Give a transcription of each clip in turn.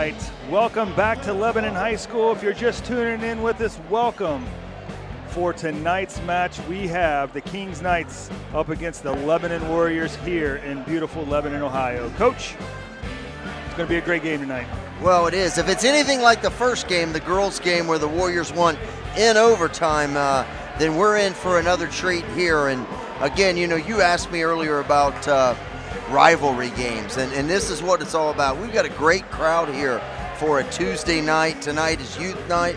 right, welcome back to Lebanon High School. If you're just tuning in with us, welcome. For tonight's match, we have the Kings Knights up against the Lebanon Warriors here in beautiful Lebanon, Ohio. Coach, it's going to be a great game tonight. Well, it is. If it's anything like the first game, the girls' game where the Warriors won in overtime, then we're in for another treat here. And again, you know, you asked me earlier about rivalry games, and this is what it's all about. We've got a great crowd here for a Tuesday night. Tonight is youth night.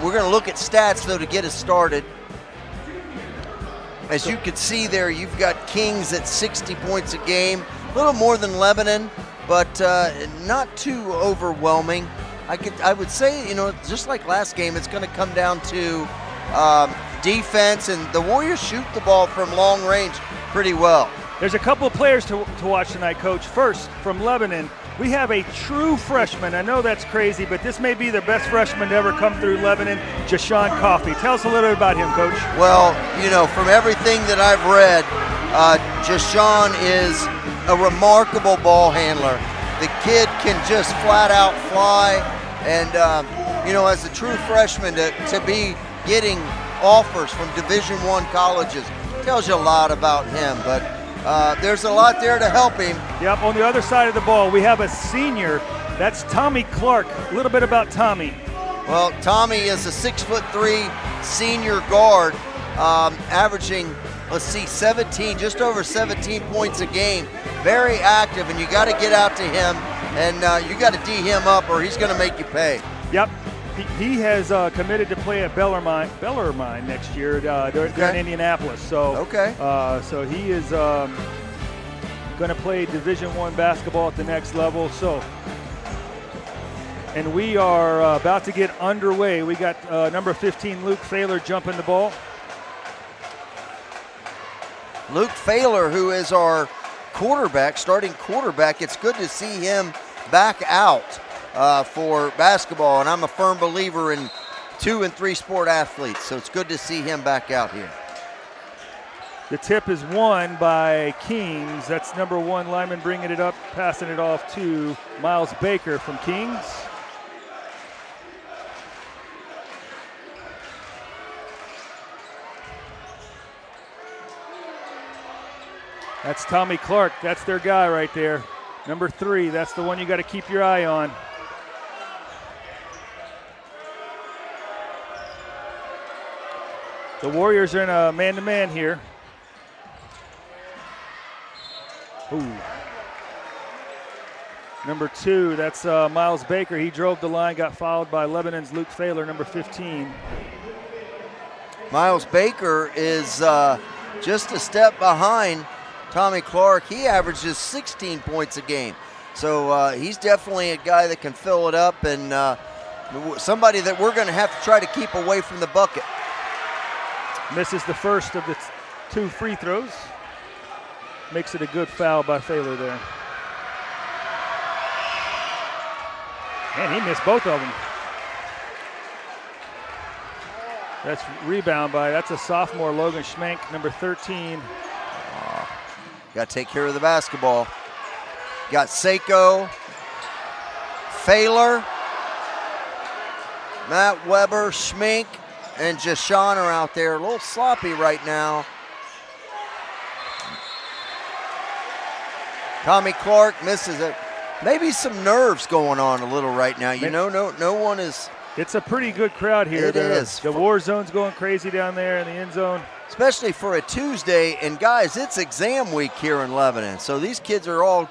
We're going to look at stats, though, to get us started. As you can see there, you've got Kings at 60 points a game, a little more than Lebanon, but not too overwhelming. I would say, you know, just like last game, it's going to come down to defense, and the Warriors shoot the ball from long range pretty well. There's a couple of players to watch tonight, Coach. First, from Lebanon, we have a true freshman. I know that's crazy, but this may be the best freshman to ever come through Lebanon, Jashawn Coffey. Tell us a little bit about him, Coach. Well, you know, from everything that I've read, Jashawn is a remarkable ball handler. The kid can just flat out fly, and, you know, as a true freshman to be getting offers from Division I colleges tells you a lot about him, but there's a lot there to help him. Yep, on the other side of the ball, we have a senior. That's Tommy Clark. A little bit about Tommy. Well, Tommy is a 6'3" senior guard, averaging, let's see, just over 17 points a game. Very active, and you got to get out to him, and you got to D him up, or he's going to make you pay. Yep. He has committed to play at Bellarmine next year. They're in Indianapolis. So, so he is going to play Division I basketball at the next level. So, and we are about to get underway. We got number 15, Luke Failer, jumping the ball. Luke Failer, who is our quarterback, starting quarterback. It's good to see him back out for basketball, and I'm a firm believer in 2- and 3-sport athletes, so it's good to see him back out here. The tip is won by Kings. That's number 1 lineman bringing it up, passing it off to Miles Baker from Kings. That's Tommy Clark. That's their guy right there. Number 3, that's the one you got to keep your eye on. The Warriors are in a man-to-man here. Ooh. Number 2, that's Miles Baker. He drove the line, got fouled by Lebanon's Luke Failer, number 15. Miles Baker is just a step behind Tommy Clark. He averages 16 points a game. So he's definitely a guy that can fill it up, and somebody that we're going to have to try to keep away from the bucket. Misses the first of the 2 free throws. Makes it a good foul by Failer there. And he missed both of them. That's rebound by, that's a sophomore, Logan Schmenk, number 13. Got to take care of the basketball. Got Seiko, Failer, Matt Weber, Schmink, and Jashawn are out there. A little sloppy right now. Tommy Clark misses it. Maybe some nerves going on a little right now. You know, no one is. It's a pretty good crowd here. It is. The war zone's going crazy down there in the end zone. Especially for a Tuesday, and guys, it's exam week here in Lebanon. So these kids are all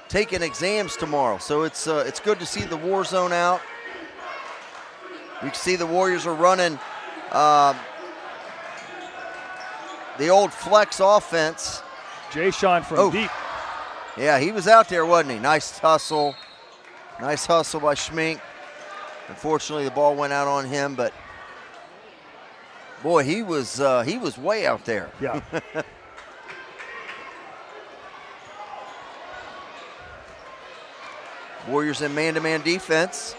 taking exams tomorrow. So it's good to see the war zone out. You can see the Warriors are running the old flex offense. Jashawn from deep. Yeah, he was out there, wasn't he? Nice hustle. Nice hustle by Schmink. Unfortunately, the ball went out on him, but boy, he was way out there. Yeah. Warriors in man-to-man defense.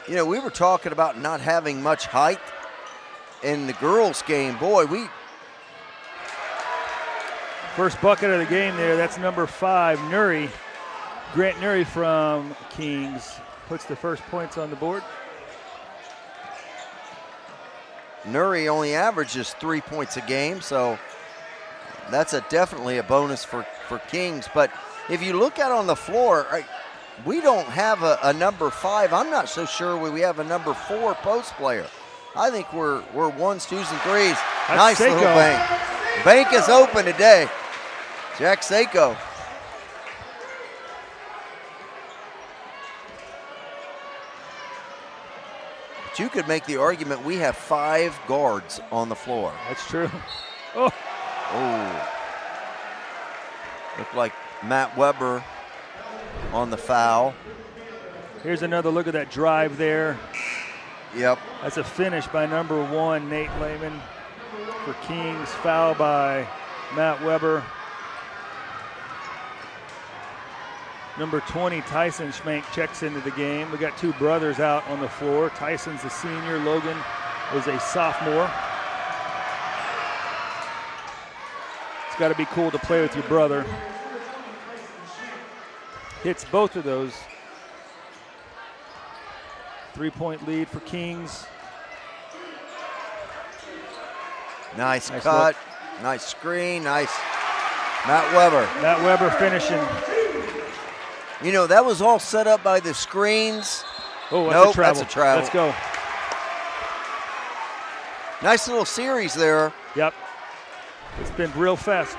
You know, we were talking about not having much height in the girls' game. Boy, First bucket of the game there, that's number 5, Nuri. Grant Nuri from Kings puts the first points on the board. Nuri only averages 3 points a game, so that's definitely a bonus for Kings. But if you look out on the floor, we don't have a number 5. I'm not so sure we have a number 4 post player. I think we're 1s, 2s, and 3s. That's nice Seiko. Little bank. Bank is open today. Jack Seiko. But you could make the argument we have 5 guards on the floor. That's true. Oh. Looked like Matt Weber on the foul. Here's another look at that drive there. Yep. That's a finish by number 1, Nate Lehman for Kings. Foul by Matt Weber. Number 20, Tyson Schmank, checks into the game. We got 2 brothers out on the floor. Tyson's a senior. Logan is a sophomore. It's got to be cool to play with your brother. Hits both of those. 3-point lead for Kings. Nice cut, look. nice screen, nice. Matt Weber. Matt Weber finishing. You know, that was all set up by the screens. Oh, nope, a travel. That's a travel. Let's go. Nice little series there. Yep. It's been real fast.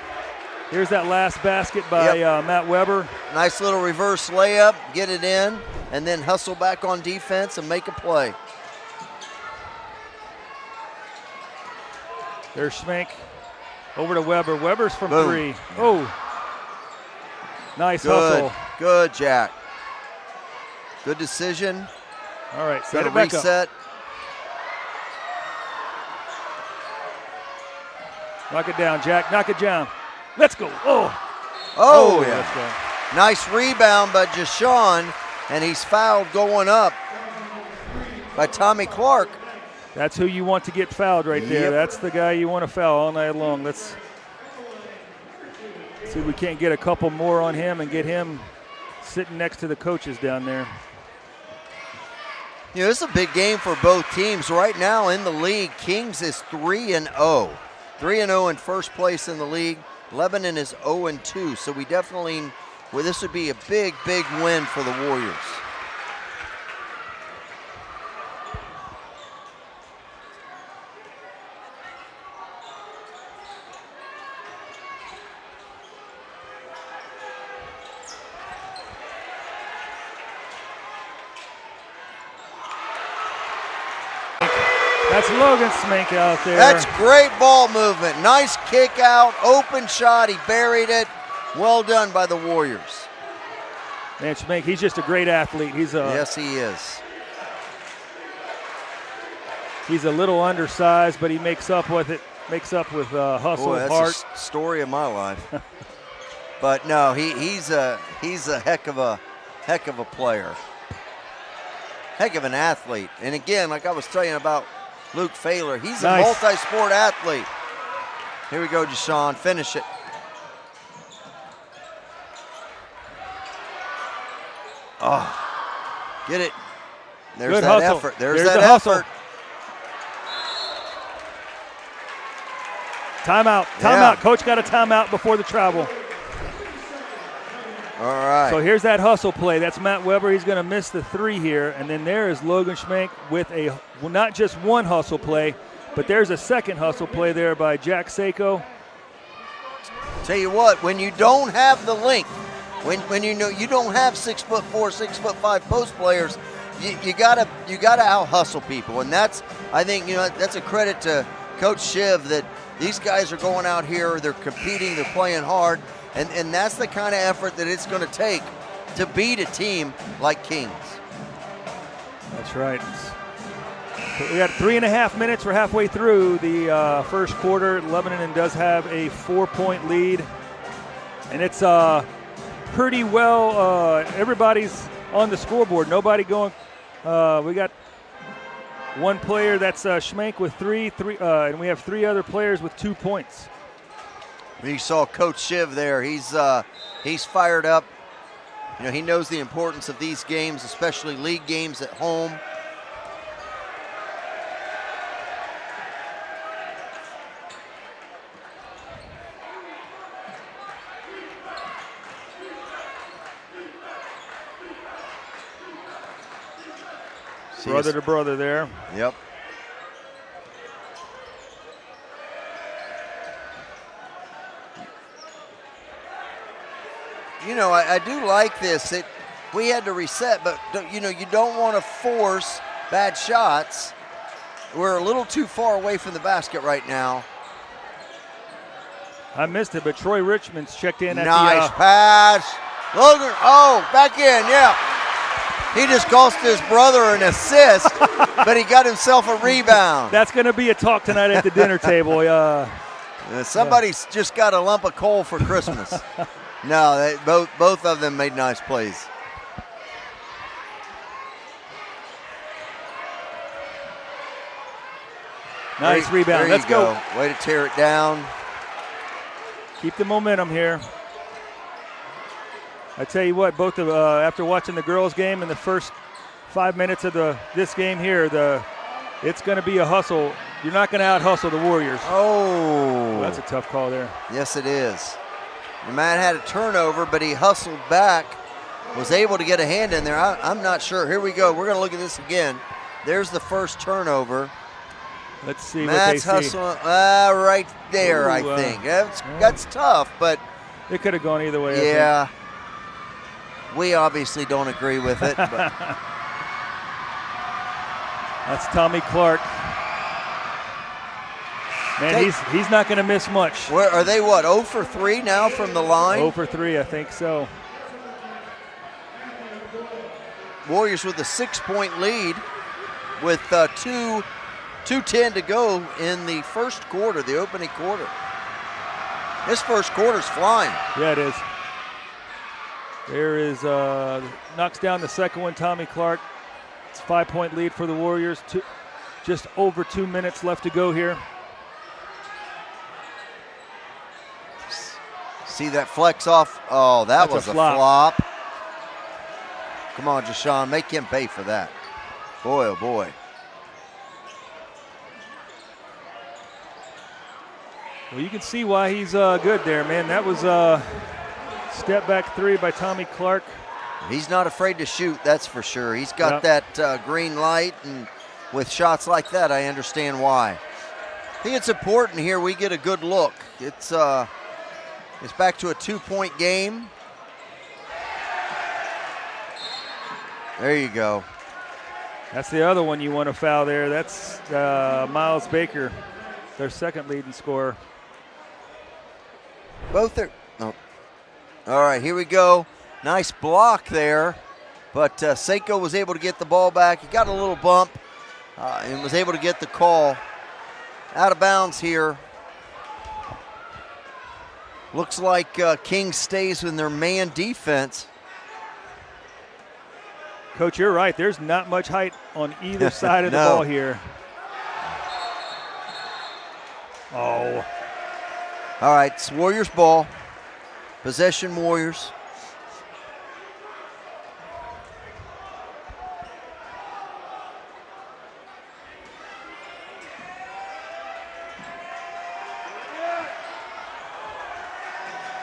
Here's that last basket by Matt Weber. Nice little reverse layup, get it in, and then hustle back on defense and make a play. There's Schmank over to Weber. Weber's from Boom. 3. Oh, nice hustle. Good, Jack. Good decision. All right, set Good it back reset. up. Knock it down, Jack. Knock it down. Let's go. Oh, yeah. Let's go. Nice rebound by Jashawn, and he's fouled going up by Tommy Clark. That's who you want to get fouled right there. Yep. That's the guy you want to foul all night long. Let's see if we can't get a couple more on him and get him sitting next to the coaches down there. You know, this is a big game for both teams. Right now in the league, Kings is 3-0. 3-0 in first place in the league. Lebanon is 0-2. So we definitely, well, this would be a big, big win for the Warriors. That's Logan Schmank out there. That's great ball movement. Nice kick out, open shot. He buried it. Well done by the Warriors. Man, Schmank, he's just a great athlete. Yes, he is. He's a little undersized, but he makes up with it. Makes up with hustle, Boy, that's heart. the story of my life. But no, he's a heck of a player. Heck of an athlete. And again, like I was telling you about Luke Failer, he's a multi-sport athlete. Here we go, Jashawn. Finish it. Oh, get it. There's Good that hustle. effort. There's the that hustle. effort. Timeout. Yeah. Coach got a timeout before the travel. All right. So here's that hustle play. That's Matt Weber. He's going to miss the 3 here. And then there is Logan Schmank with not just one hustle play, but there's a second hustle play there by Jack Seiko. Tell you what, when you don't have the length, when you know you don't have 6'4", 6'5" post players, you gotta out hustle people, and that's, I think, that's a credit to Coach Shiv that these guys are going out here, they're competing, they're playing hard, and that's the kind of effort that it's going to take to beat a team like Kings. That's right. We got 3.5 minutes. We're halfway through the first quarter. Lebanon does have a 4-point lead, and it's pretty well. Everybody's on the scoreboard. Nobody going. We got one player, that's Schmank with three, and we have 3 other players with 2 points. You saw Coach Shiv there. He's fired up. You know, he knows the importance of these games, especially league games at home. Brother to brother there. Yep. You know, I do like this. We had to reset, but you know, you don't want to force bad shots. We're a little too far away from the basket right now. I missed it, but Troy Richmond's checked in at nice pass. Logan, back in, yeah. He just cost his brother an assist, but he got himself a rebound. That's going to be a talk tonight at the dinner table. Somebody's just got a lump of coal for Christmas. No, both of them made nice plays. Nice rebound. Let's go. Way to tear it down. Keep the momentum here. I tell you what, both of after watching the girls' game in the first 5 minutes of this game here, it's going to be a hustle. You're not going to out-hustle the Warriors. Oh. That's a tough call there. Yes, it is. The man had a turnover, but he hustled back, was able to get a hand in there. I'm not sure. Here we go. We're going to look at this again. There's the first turnover. Let's see Matt's what they see. hustling right there, I think. That's tough, but it could have gone either way. Yeah. We obviously don't agree with it. But. That's Tommy Clark. Man, he's not going to miss much. Where are they? What, 0 for 3 now from the line? 0 for 3, I think so. Warriors with a 6-point lead with 2:10 to go in the first quarter, the opening quarter. This first quarter's flying. Yeah, it is. There is knocks down the second one, Tommy Clark. It's a 5-point lead for the Warriors. Just over 2 minutes left to go here. See that flex off? Oh, that was a flop. Come on, Jashawn, make him pay for that. Boy, oh boy. Well, you can see why he's good there, man. That was a step back three by Tommy Clark. He's not afraid to shoot, that's for sure. He's got that green light, and with shots like that, I understand why. I think it's important here we get a good look. It's back to a 2-point game. There you go. That's the other one you want to foul there. That's Miles Baker, their second leading scorer. Both are. Oh. All right, here we go. Nice block there, but Seiko was able to get the ball back. He got a little bump and was able to get the call. Out of bounds here. Looks like King stays in their man defense. Coach, you're right. There's not much height on either side of the ball here. Oh. All right, it's Warriors ball. Possession Warriors.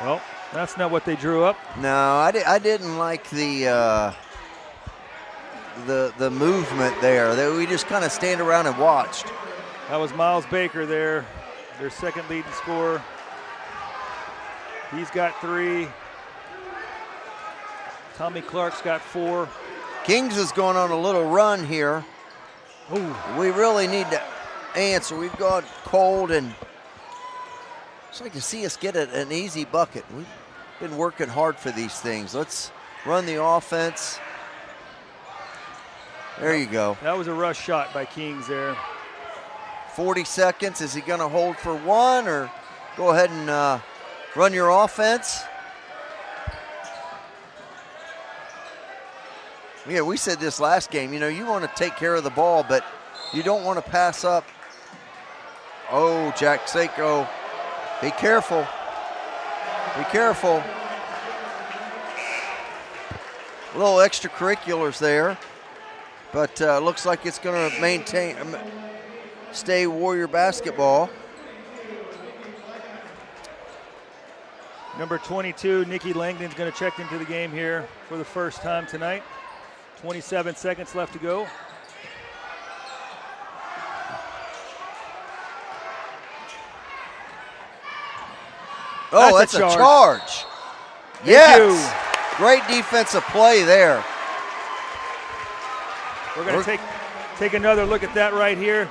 Well, that's not what they drew up. No, I didn't like the movement there. We just kind of stand around and watched. That was Miles Baker there, their second leading scorer. He's got 3. Tommy Clark's got 4. Kings is going on a little run here. Ooh. We really need to answer. We've gone cold, and it's like to see us get an easy bucket. We've been working hard for these things. Let's run the offense. There you go. That was a rush shot by Kings there. 40 seconds. Is he going to hold for one, or go ahead and run your offense? Yeah, we said this last game. You know, you want to take care of the ball, but you don't want to pass up. Oh, Jack Seiko. Be careful. Be careful. A little extracurriculars there, but looks like it's going to stay Warrior basketball. Number 22, Nikki Langdon's going to check into the game here for the first time tonight. 27 seconds left to go. Oh, that's a charge. Yes. Great defensive play there. We're going to take another look at that right here.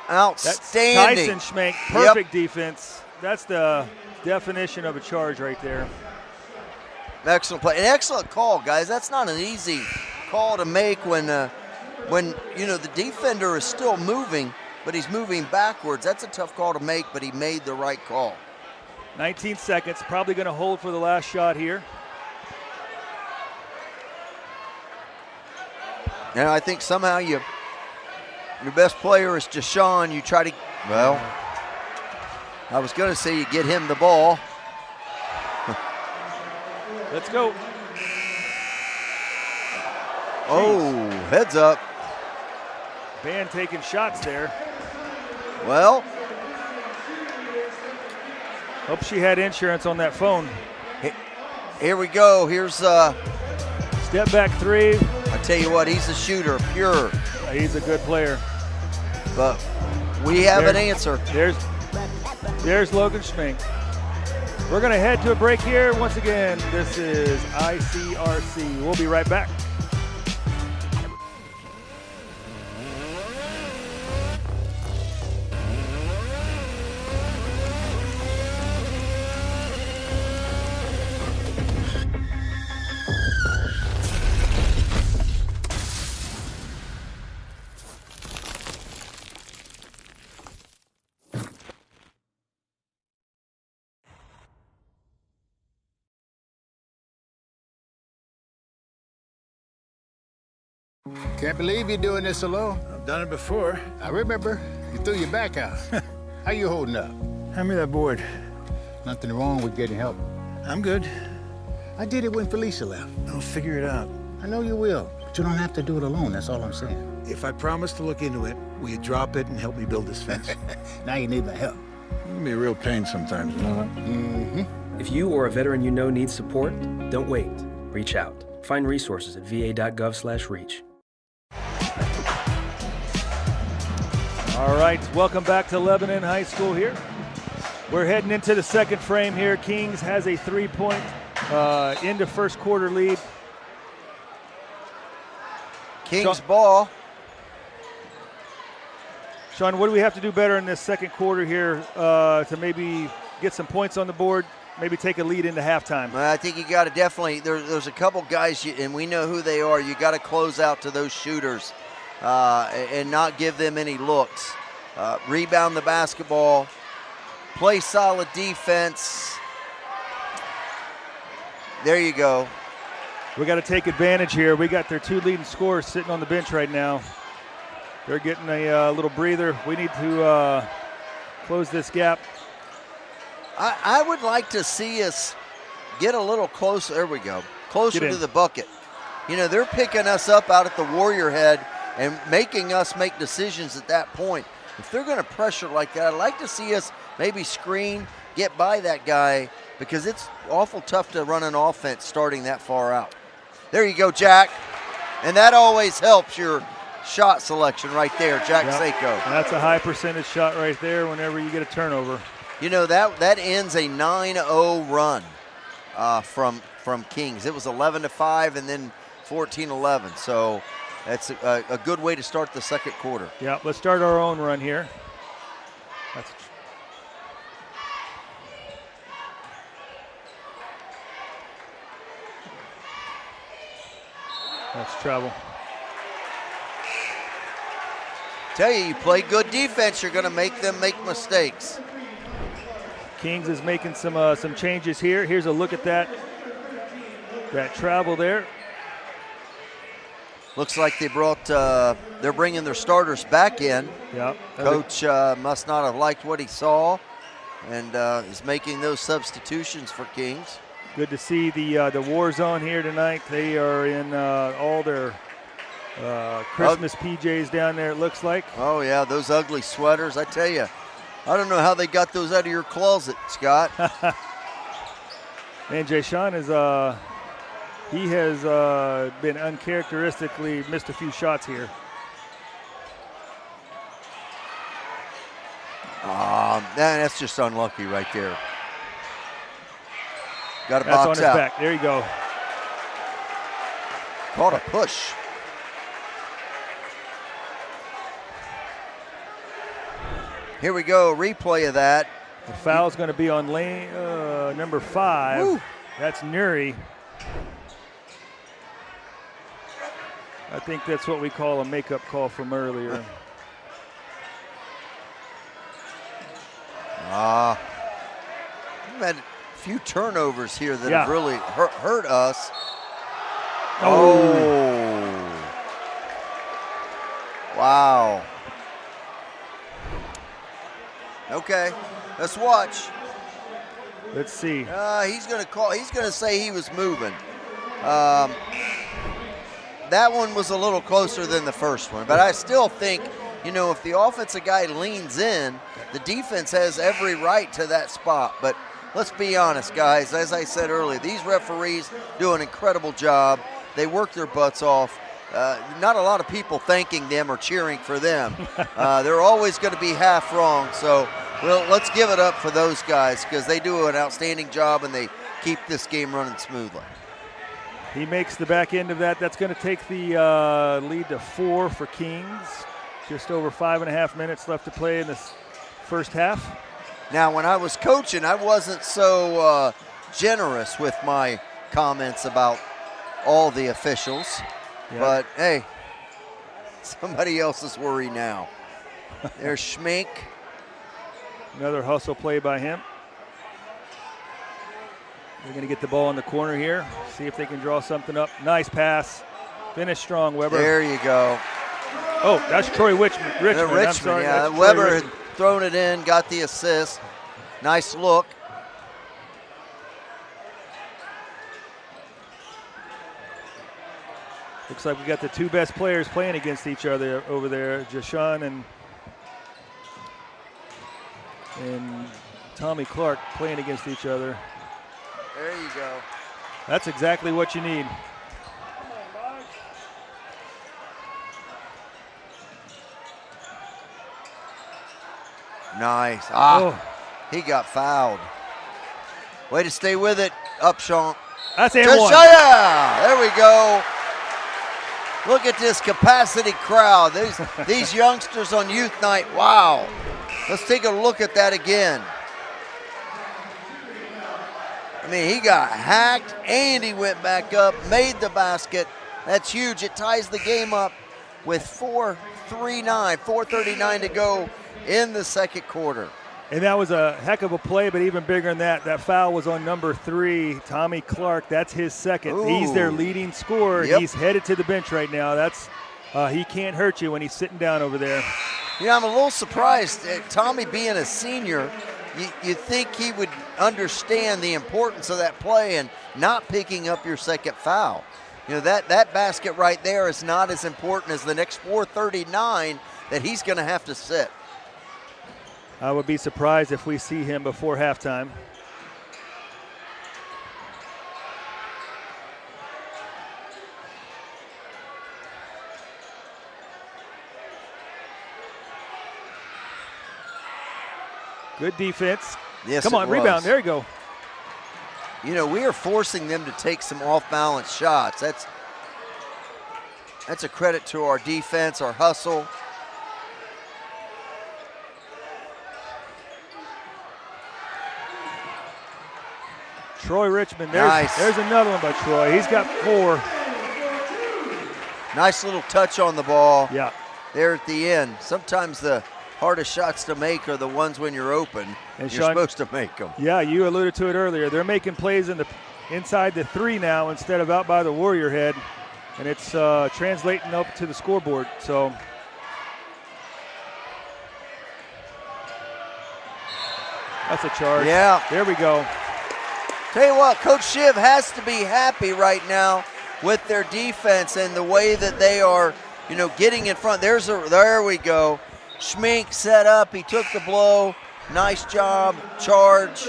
Outstanding. That's Tyson Schmenk, perfect defense. That's the definition of a charge right there. Excellent play. An excellent call, guys. That's not an easy call to make when the defender is still moving, but he's moving backwards. That's a tough call to make, but he made the right call. 19 seconds, probably going to hold for the last shot here. Now I think somehow your best player is Deshaun. You try to, well, I was going to say you get him the ball. Let's go. Oh, heads up. Van taking shots there. Well, hope she had insurance on that phone. Here we go. Here's step back three. I tell you what, he's a shooter, pure. He's a good player. But we have an answer. There's Logan Schmenk. We're going to head to a break here. Once again, this is ICRC. We'll be right back. Can't believe you're doing this alone. I've done it before. I remember. You threw your back out. How you holding up? Hand me that board. Nothing wrong with getting help. I'm good. I did it when Felicia left. I'll figure it out. I know you will, but you don't have to do it alone. That's all I'm saying. If I promise to look into it, will you drop it and help me build this fence? Now you need my help. It can be a real pain sometimes, you know that? Mm-hmm. If you or a veteran you know needs support, don't wait. Reach out. Find resources at va.gov/reach. All right, welcome back to Lebanon High School here. We're heading into the second frame here. Kings has a 3-point into first quarter lead. Kings ball. Sean, what do we have to do better in this second quarter here to maybe get some points on the board, maybe take a lead into halftime? I think you got to definitely, there's a couple guys, and we know who they are. You got to close out to those shooters and not give them any looks. Rebound the basketball, play solid defense. There you go. We got to take advantage here. We got their two leading scorers sitting on the bench right now. They're getting a little breather. We need to close this gap. I would like to see us get a little closer. There we go. Closer to the bucket. You know, they're picking us up out at the Warrior head and making us make decisions at that point. If they're going to pressure like that, I'd like to see us maybe screen, get by that guy, because it's awful tough to run an offense starting that far out. There you go, Jack. And that always helps your shot selection right there, Jack Seiko. That's a high percentage shot right there whenever you get a turnover. You know, that ends a 9-0 run from Kings. It was 11-5 and then 14-11. So that's a good way to start the second quarter. Yeah, let's start our own run here. That's trouble. Tell you, you play good defense, you're going to make them make mistakes. Kings is making some changes here. Here's a look at that travel there. Looks like they they're bringing their starters back in. Yeah. Coach must not have liked what he saw. and is making those substitutions for Kings. Good to see the War Zone here tonight. They are in all their Christmas PJs down there, it looks like. Oh, yeah, those ugly sweaters. I tell you, I don't know how they got those out of your closet, Scott. Man, Jay-Sean is he has been uncharacteristically missed a few shots here. That's just unlucky right there. Got to That's box on his out. back. There you go. Caught a push. Here we go, replay of that. The foul's going to be on lane number 5. Woo. That's Nuri. I think that's what we call a makeup call from earlier. We've had a few turnovers here that have really hurt us. Wow. Okay, let's watch. Let's see. He's going to call. He's going to say he was moving. That one was a little closer than the first one, but I still think, you know, if the offensive guy leans in, the defense has every right to that spot. But let's be honest, guys. As I said earlier, these referees do an incredible job. They work their butts off. Not a lot of people thanking them or cheering for them. They're always going to be half wrong. So let's give it up for those guys because they do an outstanding job and they keep this game running smoothly. He makes the back end of that. That's going to take the lead to 4 for Kings. Just over 5.5 minutes left to play in this first half. Now, when I was coaching, I wasn't so generous with my comments about all the officials. Yep. But, hey, somebody else's worry now. There's Schmink. Another hustle play by him. They're going to get the ball in the corner here. See if they can draw something up. Nice pass. Finish strong, Weber. There you go. Oh, that's Troy Richmond. I'm sorry. Yeah, That's Weber Troy had Richmond. thrown it in, got the assist. Nice look. Looks like we got the two best players playing against each other over there, Jashawn and Tommy Clark playing against each other. There you go. That's exactly what you need. Nice. Oh. He got fouled. Way to stay with it, Upshaw. That's and one. There we go. Look at this capacity crowd. These youngsters on youth night. Wow. Let's take a look at that again. I mean, he got hacked and he went back up, made the basket. That's huge. It ties the game up with 4:39 to go in the second quarter. And that was a heck of a play, but even bigger than that, that foul was on number 3, Tommy Clark. That's his second. Ooh. He's their leading scorer. Yep. He's headed to the bench right now. That's he can't hurt you when he's sitting down over there. Yeah, I'm a little surprised. Tommy being a senior, you think he would understand the importance of that play and not picking up your second foul. You know, that basket right there is not as important as the next 4:39 that he's going to have to sit. I would be surprised if we see him before halftime. Good defense. Yes, come on, it was. rebound. There you go. You know, we are forcing them to take some off-balance shots. That's a credit to our defense, our hustle. Troy Richmond. Nice. There's another one by Troy. He's got 4. Nice little touch on the ball. Yeah. There at the end. Sometimes the hardest shots to make are the ones when you're open. And you're Sean, supposed to make them. Yeah, you alluded to it earlier. They're making plays inside the 3 now instead of out by the Warrior head, and it's translating up to the scoreboard. So That's a charge. Yeah. There we go. Tell you what, Coach Shiv has to be happy right now with their defense and the way that they are, getting in front. There we go. Schmink set up. He took the blow. Nice job. Charge.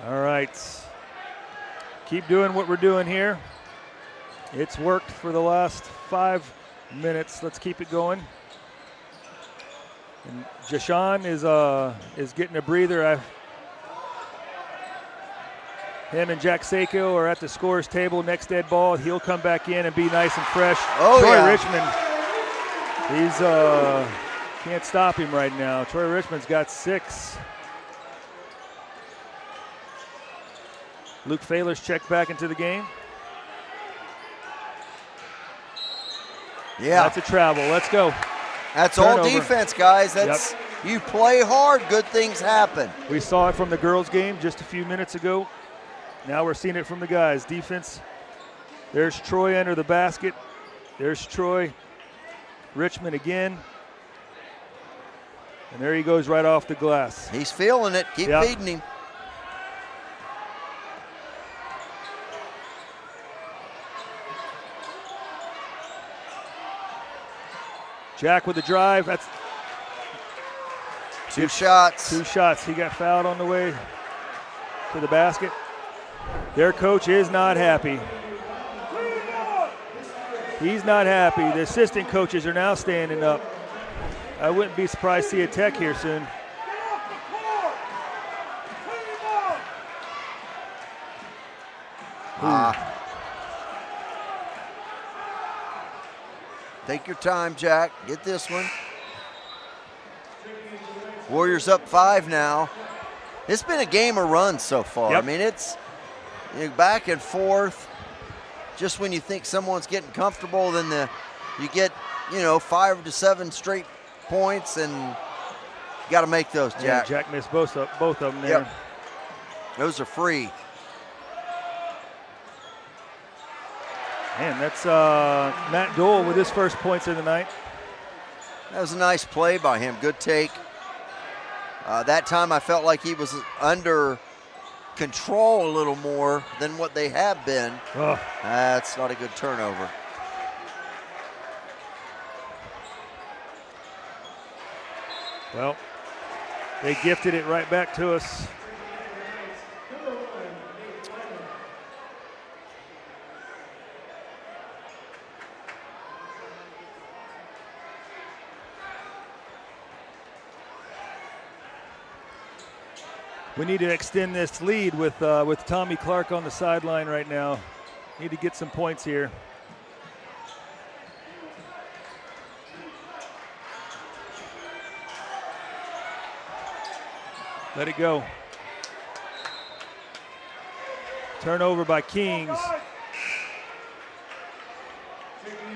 All right. Keep doing what we're doing here. It's worked for the last 5 minutes. Let's keep it going. And Jashawn is getting a breather. Him and Jack Seiko are at the scorer's table. Next dead ball, he'll come back in and be nice and fresh. Oh, Troy yeah. Richmond, he's can't stop him right now. Troy Richmond's got 6. Luke Faylor's checked back into the game. Yeah. That's a travel. Let's go. That's Turnover. all defense, guys. That's You play hard, good things happen. We saw it from the girls' game just a few minutes ago. Now we're seeing it from the guys. Defense. There's Troy under the basket. There's Troy. Richmond again. And there he goes right off the glass. He's feeling it. Keep feeding him. Jack with the drive. That's 2 shots. 2 shots. He got fouled on the way to the basket. Their coach is not happy. He's not happy. The assistant coaches are now standing up. I wouldn't be surprised to see a tech here soon. Take your time, Jack. Get this one. Warriors up 5 now. It's been a game of runs so far. Yep. I mean, it's back and forth. Just when you think someone's getting comfortable, then you get 5 to 7 straight points, and you got to make those, Jack. Yeah, Jack missed both of them there. Yep. Those are free. Man, that's Matt Dole with his first points of the night. That was a nice play by him. Good take. That time I felt like he was under control a little more than what they have been. Oh. That's not a good turnover. Well, they gifted it right back to us. We need to extend this lead with Tommy Clark on the sideline right now. Need to get some points here. Let it go. Turnover by Kings.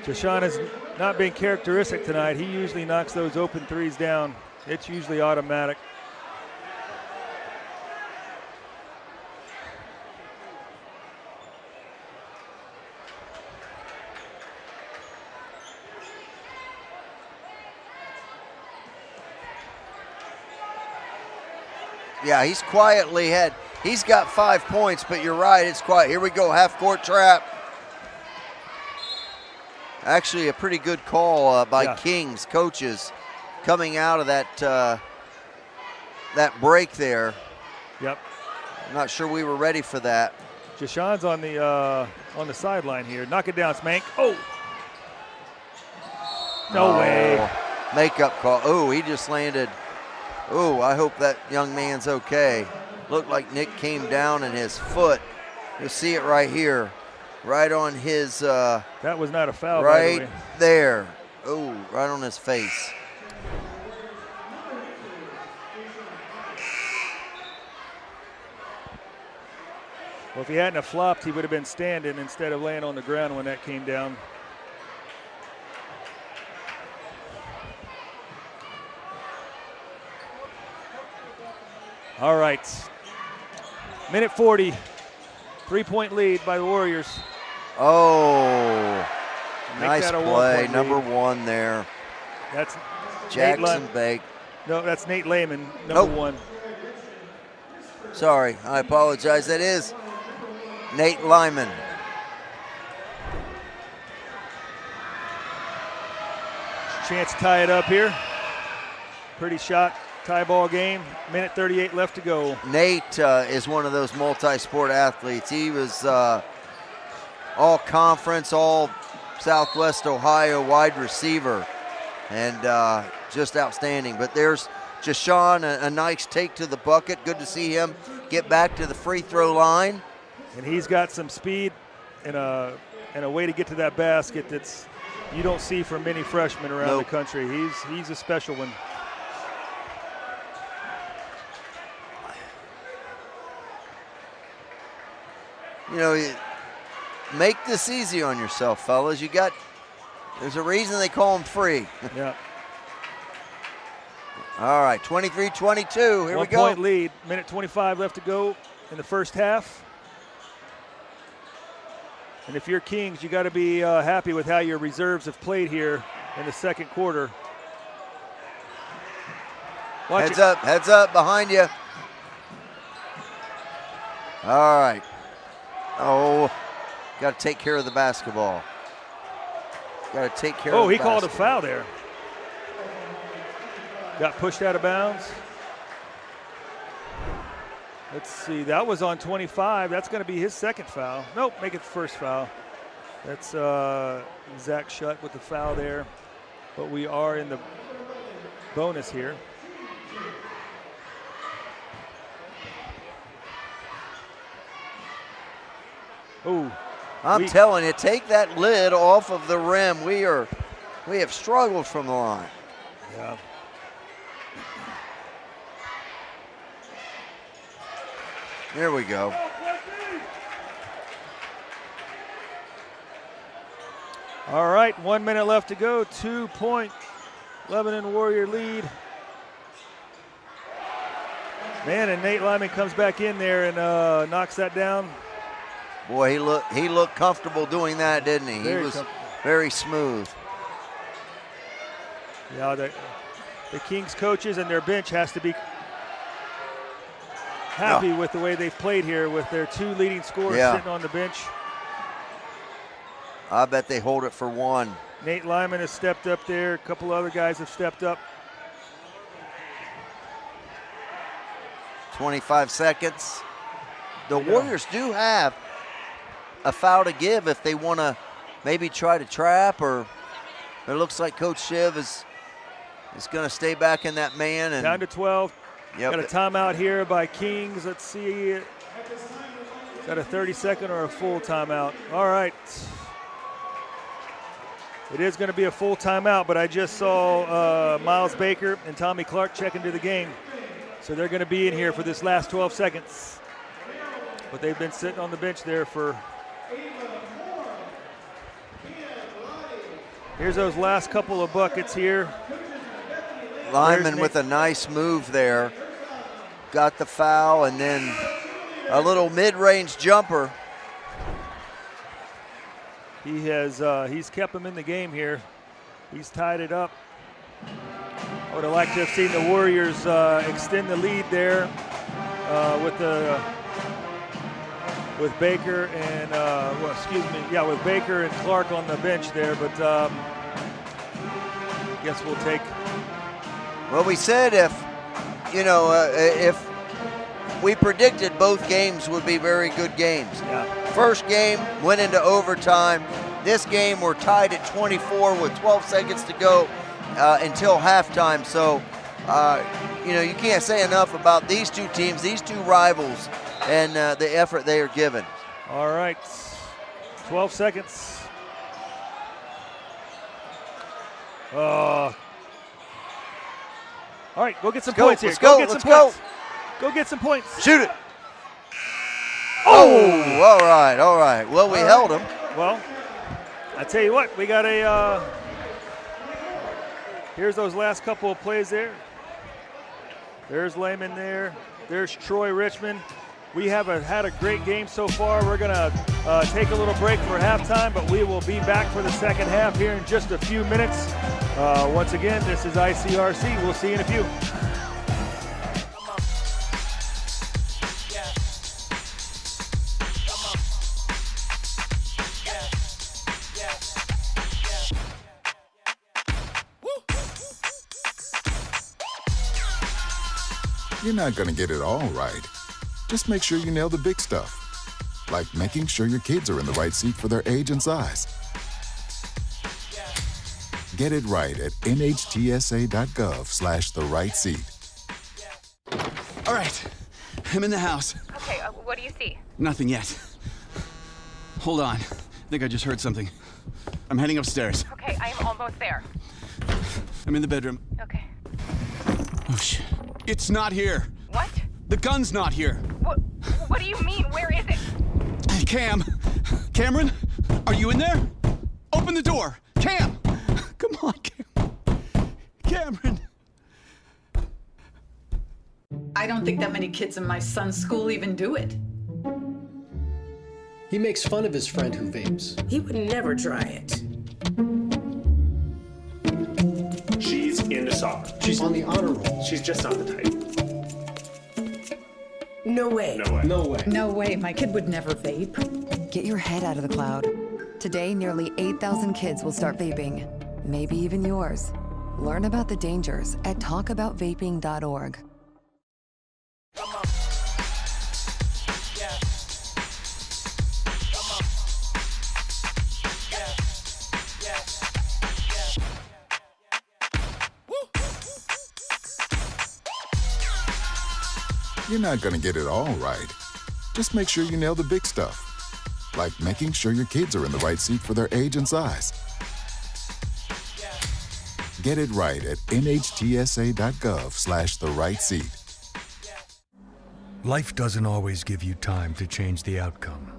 Jashawn has not been characteristic tonight. He usually knocks those open threes down. It's usually automatic. Yeah, he's got 5 points, but you're right, it's quiet. Here we go, half-court trap. Actually, a pretty good call by Kings coaches coming out of that break there. Yep. I'm not sure we were ready for that. Jashawn's on the sideline here. Knock it down, Smank. Oh! No way. Makeup call. Oh, he just landed. Oh, I hope that young man's okay. Looked like Nick came down and his foot. You'll see it right here. Right on his that was not a foul, right by the way. There. Oh, right on his face. Well, if he hadn't have flopped, he would have been standing instead of laying on the ground when that came down. All right. Minute 40. 3-point lead by the Warriors. Oh, Make nice that a play. 1-point Number lead. 1 there. That's Jackson Bake. No, that's Nate Lehman, number 1. Sorry, I apologize. That is Nate Lyman. Chance to tie it up here. Pretty shot, tie ball game. Minute 38 left to go. Nate is one of those multi-sport athletes. He was all conference, all Southwest Ohio wide receiver, and just outstanding. But there's Jashawn, a nice take to the bucket. Good to see him get back to the free throw line. And he's got some speed and a way to get to that basket that's you don't see from many freshmen around the country. He's a special one. You know, make this easy on yourself, fellas. There's a reason they call them free. Yeah. All right, 23-22, here we go. 1 point lead, minute 25 left to go in the first half. And if you're Kings, you got to be happy with how your reserves have played here in the second quarter. Heads up behind you. All right. Oh, got to take care of the basketball. Got to take care of the basketball. Oh, he called a foul there. Got pushed out of bounds. Let's see, that was on 25. That's going to be his second foul. Nope, make it the first foul. That's Zach Shutt with the foul there. But we are in the bonus here. Oh, I'm telling you, take that lid off of the rim. We have struggled from the line. Yeah. There we go. All right, 1 minute left to go. 2-point Lebanon Warrior lead. Man, and Nate Lyman comes back in there and knocks that down. Boy, he looked comfortable doing that, didn't he? He was very smooth. Yeah, the Kings coaches and their bench has to be happy with the way they've played here with their 2 leading scorers sitting on the bench. I bet they hold it for 1. Nate Lyman has stepped up there. A couple other guys have stepped up. 25 seconds. The Warriors do have a foul to give if they want to maybe try to trap, or it looks like Coach Shiv is going to stay back in that man. And down to 12. Yep. Got a timeout here by Kings. Let's see. Is that a 30-second or a full timeout? All right. It is going to be a full timeout, but I just saw Miles Baker and Tommy Clark check into the game. So they're going to be in here for this last 12 seconds. But they've been sitting on the bench there for. Here's those last couple of buckets here. Lyman with a nice move there. Got the foul and then a little mid-range jumper. He's kept him in the game here. He's tied it up. I would have liked to have seen the Warriors extend the lead there with Baker and with Baker and Clark on the bench there. But guess we'll take. Well, we said if we predicted both games would be very good games. Yeah. First game went into overtime. This game we're tied at 24 with 12 seconds to go until halftime. So, you can't say enough about these two teams, these two rivals, and the effort they are given. All right, 12 seconds. All right, go get some points here. Go get some points. Go get some points. Shoot it. Oh, all right. Well, we held them. Well, I tell you what, we got here's those last couple of plays there. There's Lehman there. There's Troy Richmond. We have had a great game so far. We're going to take a little break for halftime, but we will be back for the second half here in just a few minutes. Once again, this is ICRC. We'll see you in a few. You're not going to get it all right. Just make sure you nail the big stuff, like making sure your kids are in the right seat for their age and size. Get it right at nhtsa.gov/the-right-seat. All right, I'm in the house. Okay, what do you see? Nothing yet. Hold on. I think I just heard something. I'm heading upstairs. Okay, I am almost there. I'm in the bedroom. Okay. Oh, shit. It's not here. What? The gun's not here. What do you mean? Where is it? Cameron? Are you in there? Open the door. Cam! Come on, Cameron. I don't think that many kids in my son's school even do it. He makes fun of his friend who vapes. He would never try it. She's into soccer. She's on the honor roll. She's just not the type. No way. No way. No way. No way, my kid would never vape. Get your head out of the cloud. Today, nearly 8,000 kids will start vaping. Maybe even yours. Learn about the dangers at talkaboutvaping.org. You're not going to get it all right. Just make sure you nail the big stuff, like making sure your kids are in the right seat for their age and size. Get it right at nhtsa.gov/the-right-seat. Life doesn't always give you time to change the outcome.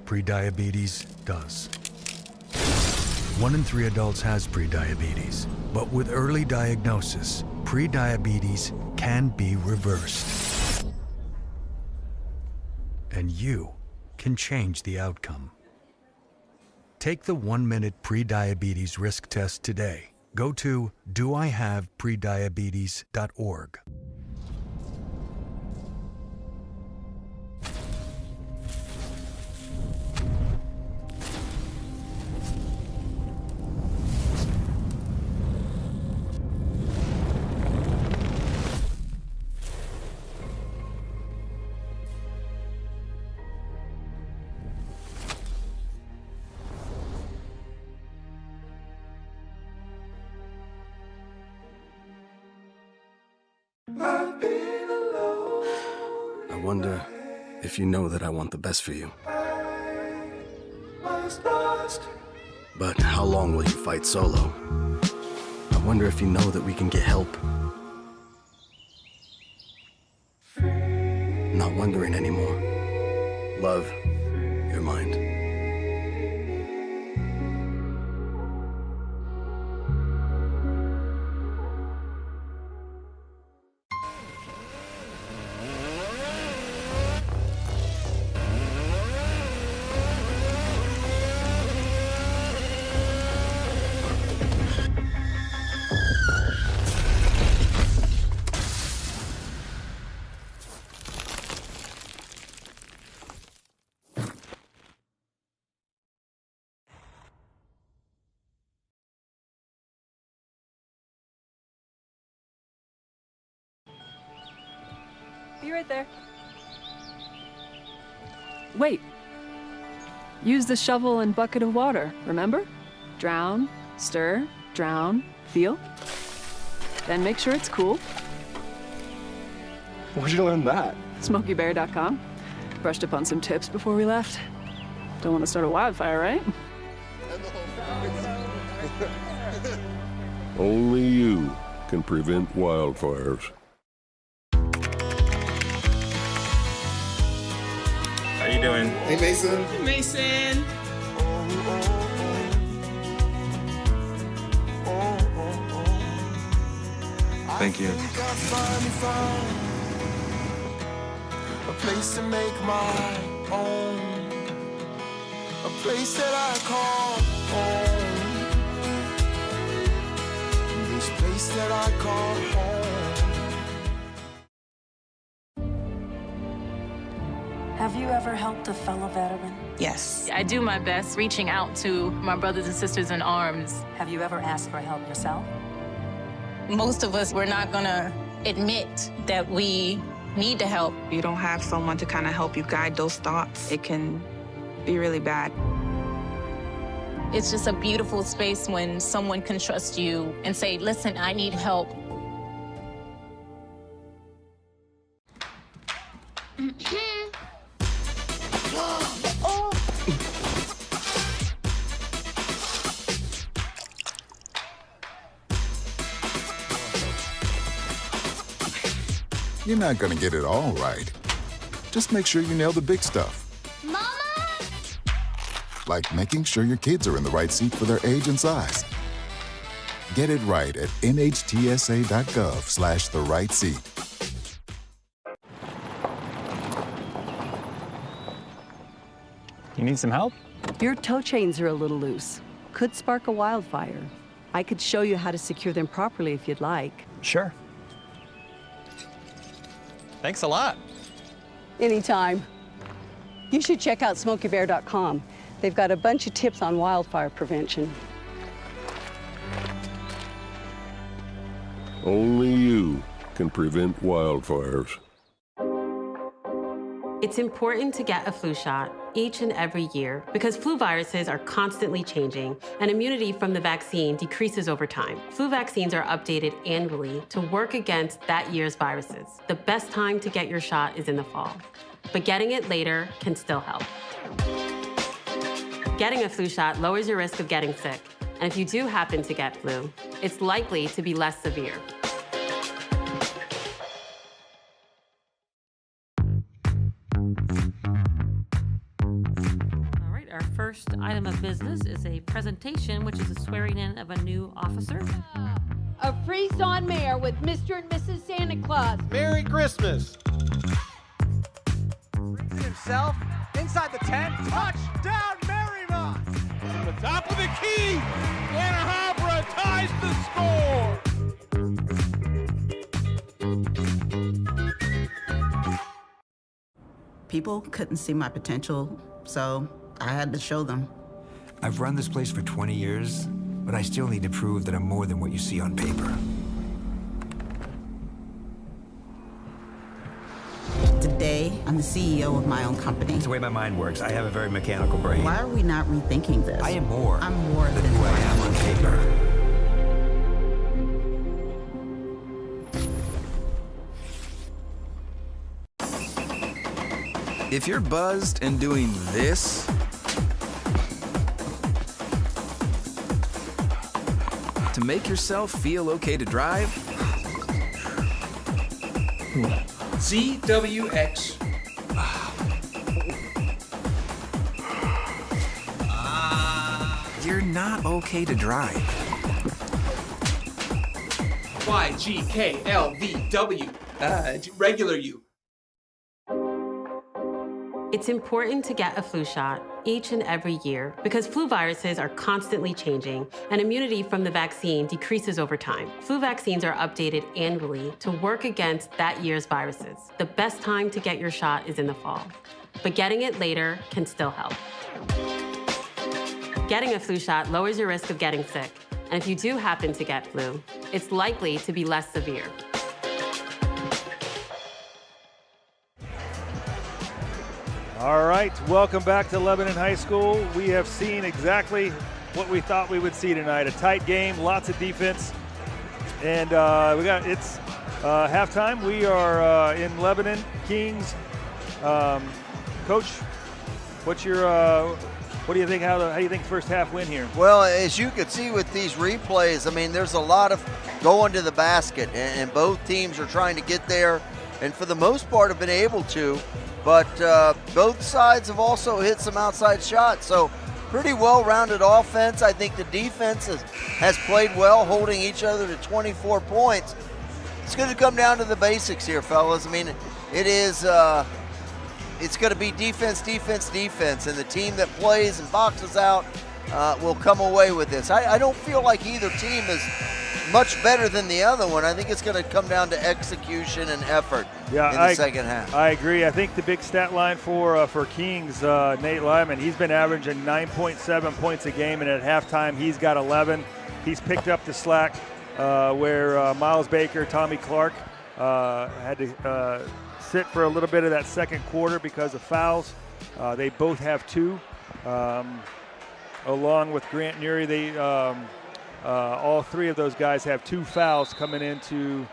Prediabetes does. 1 in 3 adults has prediabetes, but with early diagnosis, prediabetes can be reversed. And you can change the outcome. Take the 1-minute prediabetes risk test today. Go to doihaveprediabetes.org. I wonder if you know that I want the best for you. But how long will you fight solo? I wonder if you know that we can get help. Not wondering anymore. Love, your mind. Be right there. Wait. Use the shovel and bucket of water, remember? Drown, stir, drown, feel. Then make sure it's cool. Where'd you learn that? SmokeyBear.com. Brushed up on some tips before we left. Don't want to start a wildfire, right? Only you can prevent wildfires. How you doing? Hey, Mason. Hey, Mason. Thank you. place to make my own, a place that I call home, this place that I call home. Have you ever helped a fellow veteran? Yes. I do my best reaching out to my brothers and sisters in arms. Have you ever asked for help yourself? Most of us, we're not gonna admit that we need to help. You don't have someone to kind of help you guide those thoughts. It can be really bad. It's just a beautiful space when someone can trust you and say, listen, I need help. You're not gonna get it all right. Just make sure you nail the big stuff. Mama! Like making sure your kids are in the right seat for their age and size. Get it right at nhtsa.gov/the-right-seat. You need some help? Your tow chains are a little loose. Could spark a wildfire. I could show you how to secure them properly if you'd like. Sure. Thanks a lot. Anytime. You should check out SmokeyBear.com. They've got a bunch of tips on wildfire prevention. Only you can prevent wildfires. It's important to get a flu shot each and every year because flu viruses are constantly changing and immunity from the vaccine decreases over time. Flu vaccines are updated annually to work against that year's viruses. The best time to get your shot is in the fall, but getting it later can still help. Getting a flu shot lowers your risk of getting sick, and if you do happen to get flu, it's likely to be less severe. Our first item of business is a presentation, which is a swearing in of a new officer. A freeze-on mayor with Mr. and Mrs. Santa Claus. Merry Christmas. Himself inside the tent. Touchdown, Marymount! From the top of the key, Anna Habra ties the score. People couldn't see my potential, so I had to show them. I've run this place for 20 years, but I still need to prove that I'm more than what you see on paper. Today, I'm the CEO of my own company. It's the way my mind works. I have a very mechanical brain. Why are we not rethinking this? I am more. I'm more than who I am on paper. If you're buzzed and doing this, to make yourself feel okay to drive, ZWX. you're not okay to drive. YGKLVW. Regular you. It's important to get a flu shot each and every year because flu viruses are constantly changing and immunity from the vaccine decreases over time. Flu vaccines are updated annually to work against that year's viruses. The best time to get your shot is in the fall, but getting it later can still help. Getting a flu shot lowers your risk of getting sick, and if you do happen to get flu, it's likely to be less severe. All right, welcome back to Lebanon High School. We have seen exactly what we thought we would see tonight. A tight game, lots of defense, and it's halftime. We are in Lebanon. Kings, Coach, what do you think? How do you think first half went here? Well, as you can see with these replays, I mean, there's a lot of going to the basket, and both teams are trying to get there, and for the most part have been able to. But both sides have also hit some outside shots. So pretty well-rounded offense. I think the defense has played well, holding each other to 24 points. It's going to come down to the basics here, fellas. I mean, it is it's going to be defense, defense, defense, and the team that plays and boxes out will come away with this. I don't feel like either team is much better than the other one. I think it's going to come down to execution and effort in the second half. I agree. I think the big stat line for Kings, Nate Lyman, he's been averaging 9.7 points a game, and at halftime he's got 11. He's picked up the slack where Miles Baker, Tommy Clark had to sit for a little bit of that second quarter because of fouls. They both have 2. Along with Grant Nury, they all 3 of those guys have 2 fouls coming into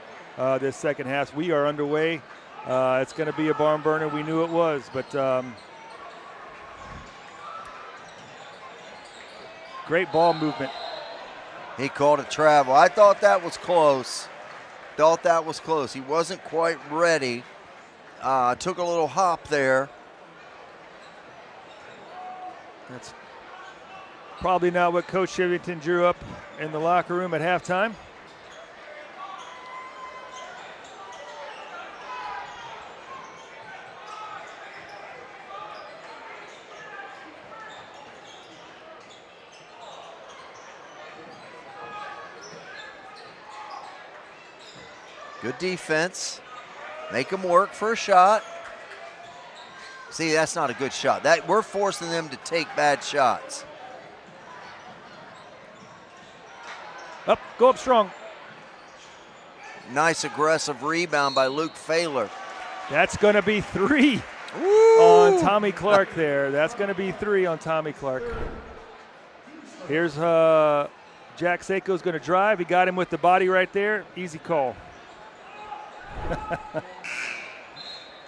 this second half. We are underway. It's going to be a barn burner. We knew it was, but great ball movement. He called it travel. I thought that was close. He wasn't quite ready. Took a little hop there. That's probably not what Coach Shivington drew up in the locker room at halftime. Good defense. Make them work for a shot. See, that's not a good shot. We're forcing them to take bad shots. Go up strong. Nice aggressive rebound by Luke Failer. That's going to be 3 on Tommy Clark there. That's going to be 3 on Tommy Clark. Here's Jack Seiko's going to drive. He got him with the body right there. Easy call.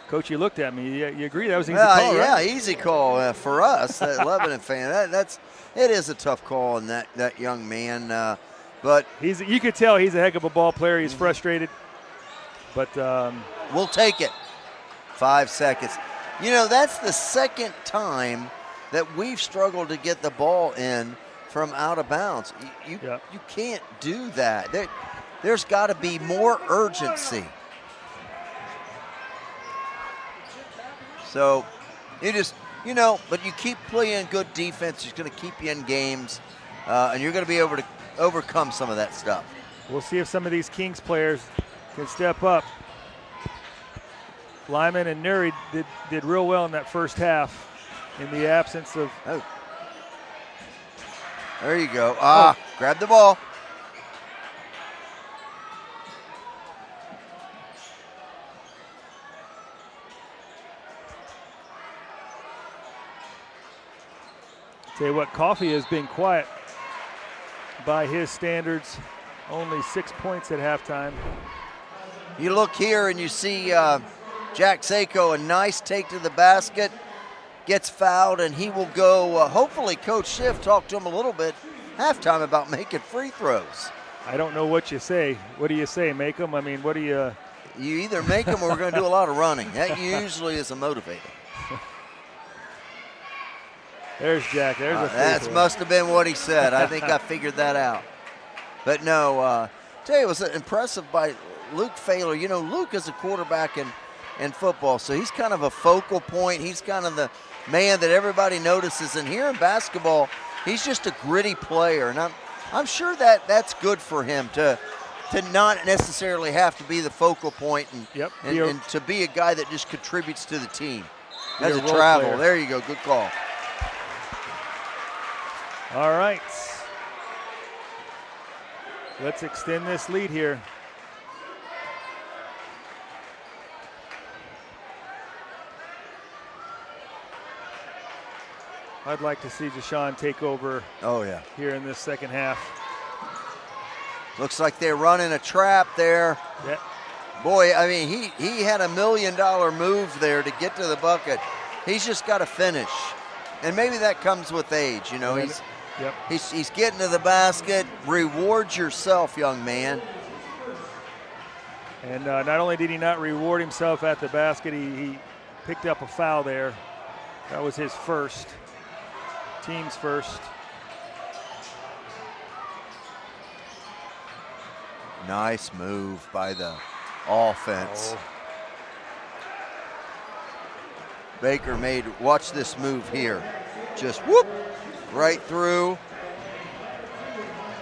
Coach, you looked at me. You agree that was an easy call, yeah, right? easy call for us, that Lebanon fan. It is a tough call on that young man. But you could tell he's a heck of a ball player. He's frustrated, but we'll take it. 5 seconds. You know, that's the second time that we've struggled to get the ball in from out of bounds. You can't do that. There's got to be more urgency. So but you keep playing good defense. It's going to keep you in games, and you're going to be able to overcome some of that stuff. We'll see if some of these Kings players can step up. Lyman and Nury did real well in that first half in the absence of... Oh. There you go. Grab the ball. Tell you what, Coffey has been quiet by his standards. Only 6 points at halftime. You look here and you see Jack Seiko, a nice take to the basket, gets fouled, and he will go. Hopefully Coach Schiff talked to him a little bit halftime about making free throws. I don't know what you say. What do you say, make them? I mean, what do you... You either make them or we're going to do a lot of running. That usually is a motivator. There's Jack. There's a free that throw. Must have been what he said. I think I figured that out. But no, tell you, it was impressive by Luke Failer. You know, Luke is a quarterback in football, so he's kind of a focal point. He's kind of the man that everybody notices. And here in basketball, he's just a gritty player. And I'm sure that's good for him to not necessarily have to be the focal point and to be a guy that just contributes to the team. As a travel. Player. There you go. Good call. All right. Let's extend this lead here. I'd like to see Deshaun take over here in this second half. Looks like they're running a trap there. Yeah. Boy, I mean, he had $1 million move there to get to the bucket. He's just got to finish. And maybe that comes with age, you know. He's getting to the basket. Reward yourself, young man. And not only did he not reward himself at the basket, he picked up a foul there. That was his first, team's first. Nice move by the offense. Baker made, watch this move here. Just whoop, right through.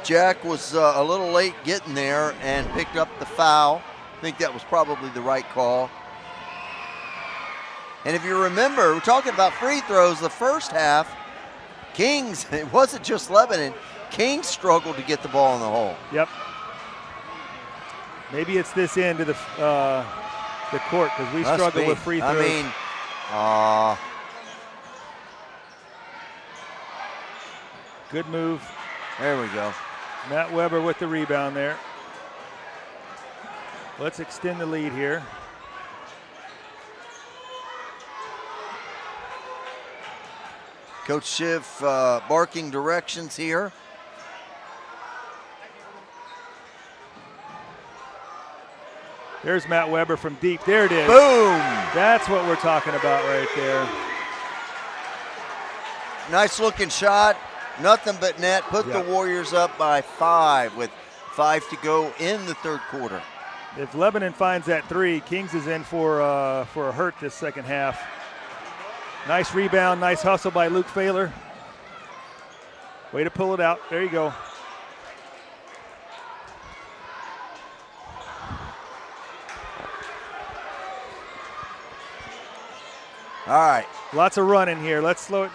Jack was a little late getting there and picked up the foul. I think that was probably the right call. And if you remember, we're talking about free throws, the first half, Kings, it wasn't just Lebanon, Kings struggled to get the ball in the hole. Yep. Maybe it's this end of the court because we struggle with free throws. I mean, good move. There we go. Matt Weber with the rebound there. Let's extend the lead here. Coach Schiff barking directions here. There's Matt Weber from deep. There it is. Boom! That's what we're talking about right there. Nice looking shot. Nothing but net. Put the Warriors up by 5 with 5 to go in the third quarter. If Lebanon finds that 3, Kings is in for a hurt this second half. Nice rebound, nice hustle by Luke Failer. Way to pull it out. There you go. All right. Lots of running here. Let's slow it.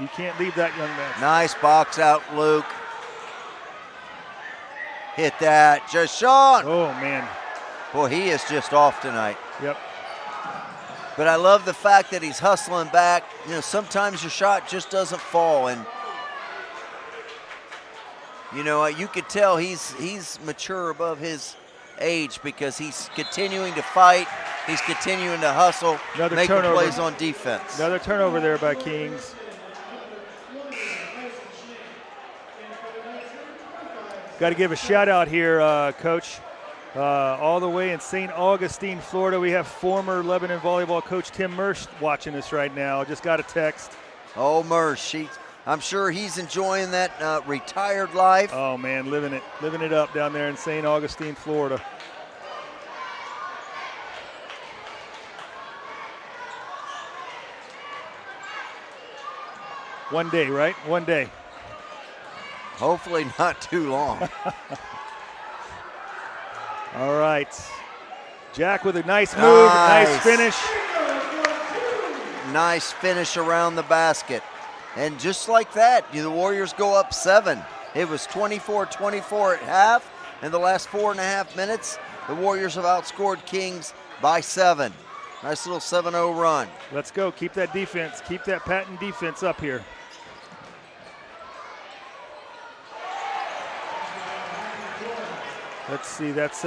You can't leave that young man. Nice box out, Luke. Hit that. Jashawn. Oh, man. Boy, he is just off tonight. Yep. But I love the fact that he's hustling back. You know, sometimes your shot just doesn't fall. And, you know, you could tell he's mature above his age because he's continuing to fight. He's continuing to hustle, making plays on defense. Another turnover there by Kings. Got to give a shout out here, Coach. All the way in St. Augustine, Florida, we have former Lebanon volleyball coach Tim Mersch watching us right now. Just got a text. Oh, Mersch, I'm sure he's enjoying that retired life. Oh man, living it up down there in St. Augustine, Florida. One day, right? One day. Hopefully not too long. All right. Jack with a nice move, nice finish. Nice finish around the basket. And just like that, the Warriors go up 7. It was 24-24 at half. In the last 4.5 minutes, the Warriors have outscored Kings by 7. Nice little 7-0 run. Let's go. Keep that defense. Keep that patent defense up here. Let's see, that's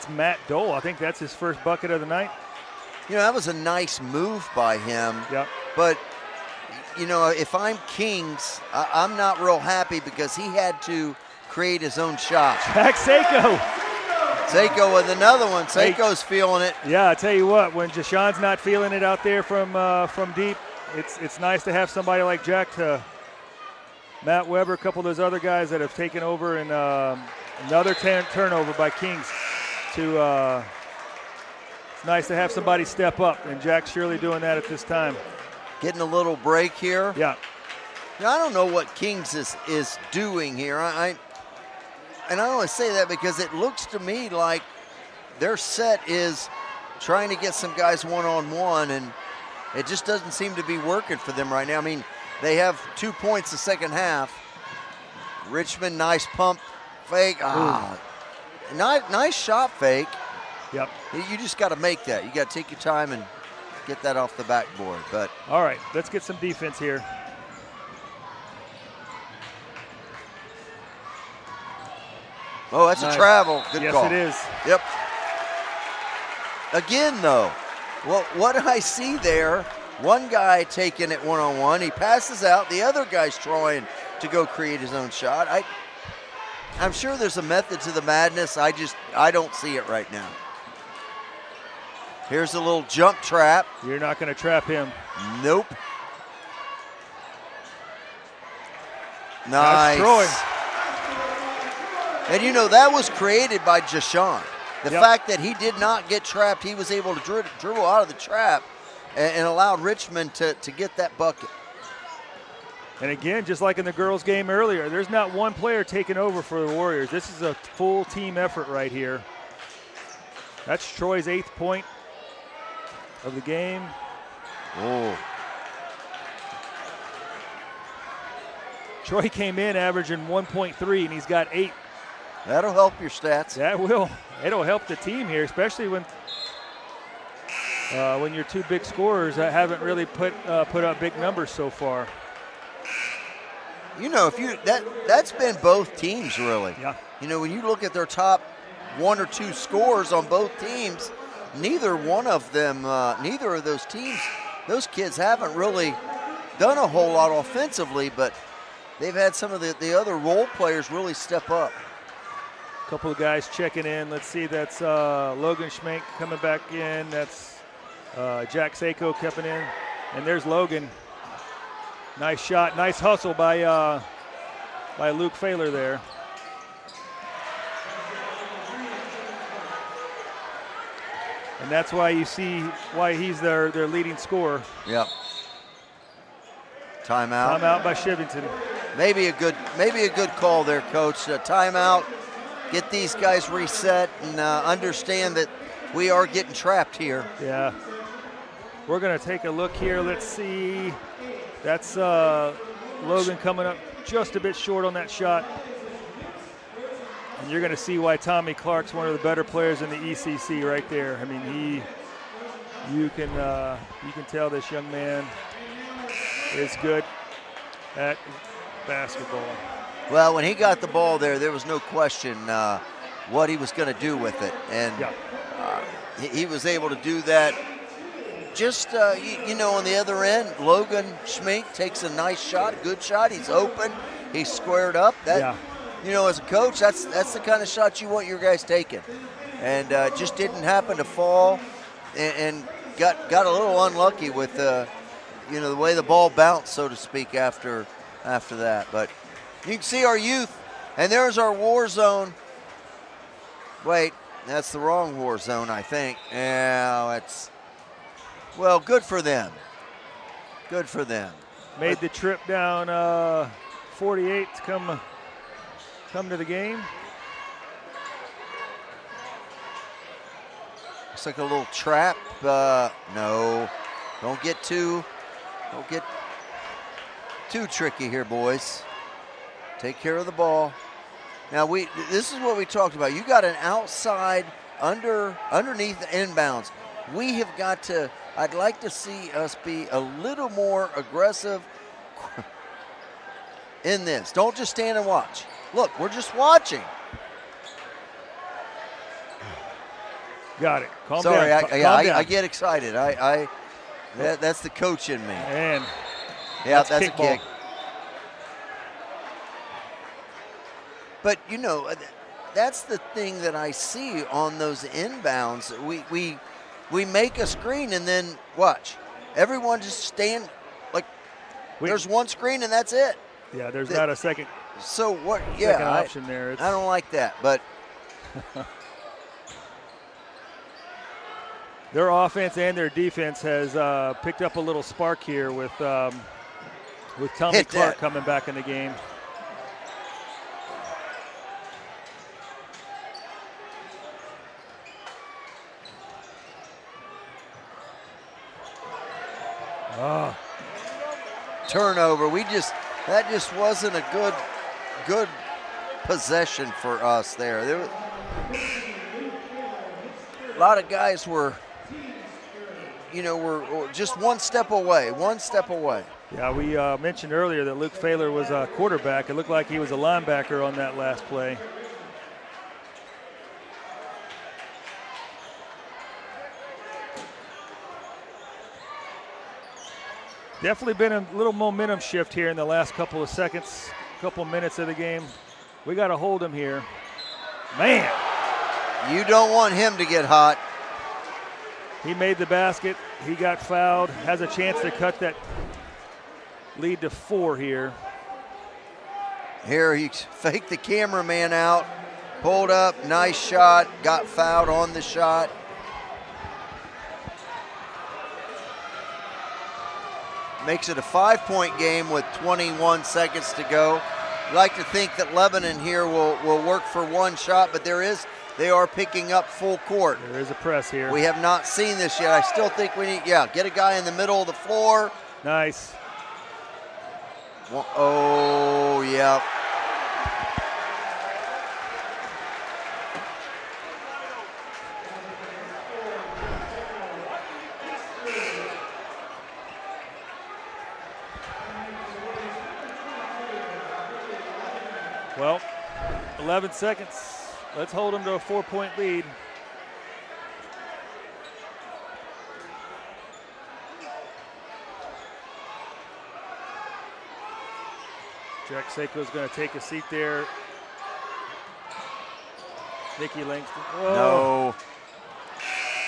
Matt Dole. I think that's his first bucket of the night. You know, that was a nice move by him. Yep. But, you know, if I'm Kings, I'm not real happy because he had to create his own shot. Jack Seiko. Seiko with another one. Seiko's feeling it. Yeah, I tell you what, when Jashawn's not feeling it out there from deep, it's nice to have somebody like Jack to Matt Weber, a couple of those other guys that have taken over, and another turnover by Kings. It's nice to have somebody step up, and Jack's surely doing that at this time. Getting a little break here. Yeah. Now, I don't know what Kings is doing here. And I only say that because it looks to me like their set is trying to get some guys one-on-one, and it just doesn't seem to be working for them right now. I mean, they have 2 points the second half. Richmond, nice pump fake. Nice shot fake. Yep. You just got to make that. You got to take your time and get that off the backboard. But all right, let's get some defense here. Oh, that's a travel. Good call. Yes, it is. Yep. Again, though, what I see there, one guy taking it one-on-one. He passes out. The other guy's trying to go create his own shot. I'm sure there's a method to the madness. I don't see it right now. Here's a little jump trap. You're not going to trap him. Nope. Nice. Troy. And you know, that was created by Jashawn. The fact that he did not get trapped, he was able to dribble out of the trap and allowed Richmond to get that bucket. And again, just like in the girls' game earlier, there's not one player taking over for the Warriors. This is a full team effort right here. That's Troy's 8th point of the game. Oh. Troy came in averaging 1.3, and he's got 8. That'll help your stats. That will. It'll help the team here, especially when your two big scorers haven't really put up big numbers so far. You know, that's been both teams really. Yeah. You know, when you look at their top 1 or 2 scores on both teams, neither of those teams, those kids haven't really done a whole lot offensively, but they've had some of the other role players really step up. A couple of guys checking in. Let's see, that's Logan Schmenk coming back in. That's Jack Seiko coming in. And there's Logan. Nice shot, nice hustle by Luke Failer there. And that's why you see why he's their leading scorer. Yep. Timeout. Timeout by Shivington. Maybe a good call there, Coach. Timeout. Get these guys reset and understand that we are getting trapped here. Yeah. We're going to take a look here. Let's see. That's Logan coming up just a bit short on that shot. And you're going to see why Tommy Clark's one of the better players in the ECC right there. I mean, you can tell this young man is good at basketball. Well, when he got the ball there was no question what he was going to do with it. And he was able to do that. Just, on the other end, Logan Schmink takes a nice shot, a good shot. He's open. He's squared up. As a coach, that's the kind of shot you want your guys taking. And just didn't happen to fall and got a little unlucky with, the way the ball bounced, so to speak, after that. But you can see our youth, and there's our war zone. Wait, that's the wrong war zone, I think. Yeah, well, good for them. Good for them. Made the trip down 48 to come to the game. Looks like a little trap. No, don't get too tricky here, boys. Take care of the ball. Now this is what we talked about. You got an outside underneath the inbounds. We have got to. I'd like to see us be a little more aggressive in this. Don't just stand and watch. Look, we're just watching. Got it. Calm Sorry, down. I get excited. That's the coach in me. And that's a kick. But that's the thing that I see on those inbounds. We make a screen and then watch. Everyone just stand there's one screen and that's it. Yeah, there's not a second. So what? Second option there. I don't like that, but their offense and their defense has picked up a little spark here with Tommy Clark coming back in the game. Turnover. That just wasn't a good possession for us there. A lot of guys were just one step away. Yeah, we mentioned earlier that Luke Failer was a quarterback. It looked like he was a linebacker on that last play. Definitely been a little momentum shift here in the last couple of minutes of the game. We got to hold him here. Man. You don't want him to get hot. He made the basket. He got fouled. Has a chance to cut that lead to 4 here. Here he faked the cameraman out Pulled up, nice shot, got fouled on the shot. Makes it a 5-point game with 21 seconds to go. I'd like to think that Lebanon here will work for one shot, but they are picking up full court. There is a press here. We have not seen this yet. I still think we need, get a guy in the middle of the floor. Nice. Oh, yeah. Well, 11 seconds. Let's hold them to a 4-point lead. Jack Seiko's going to take a seat there. Nikki Langston. Whoa. No.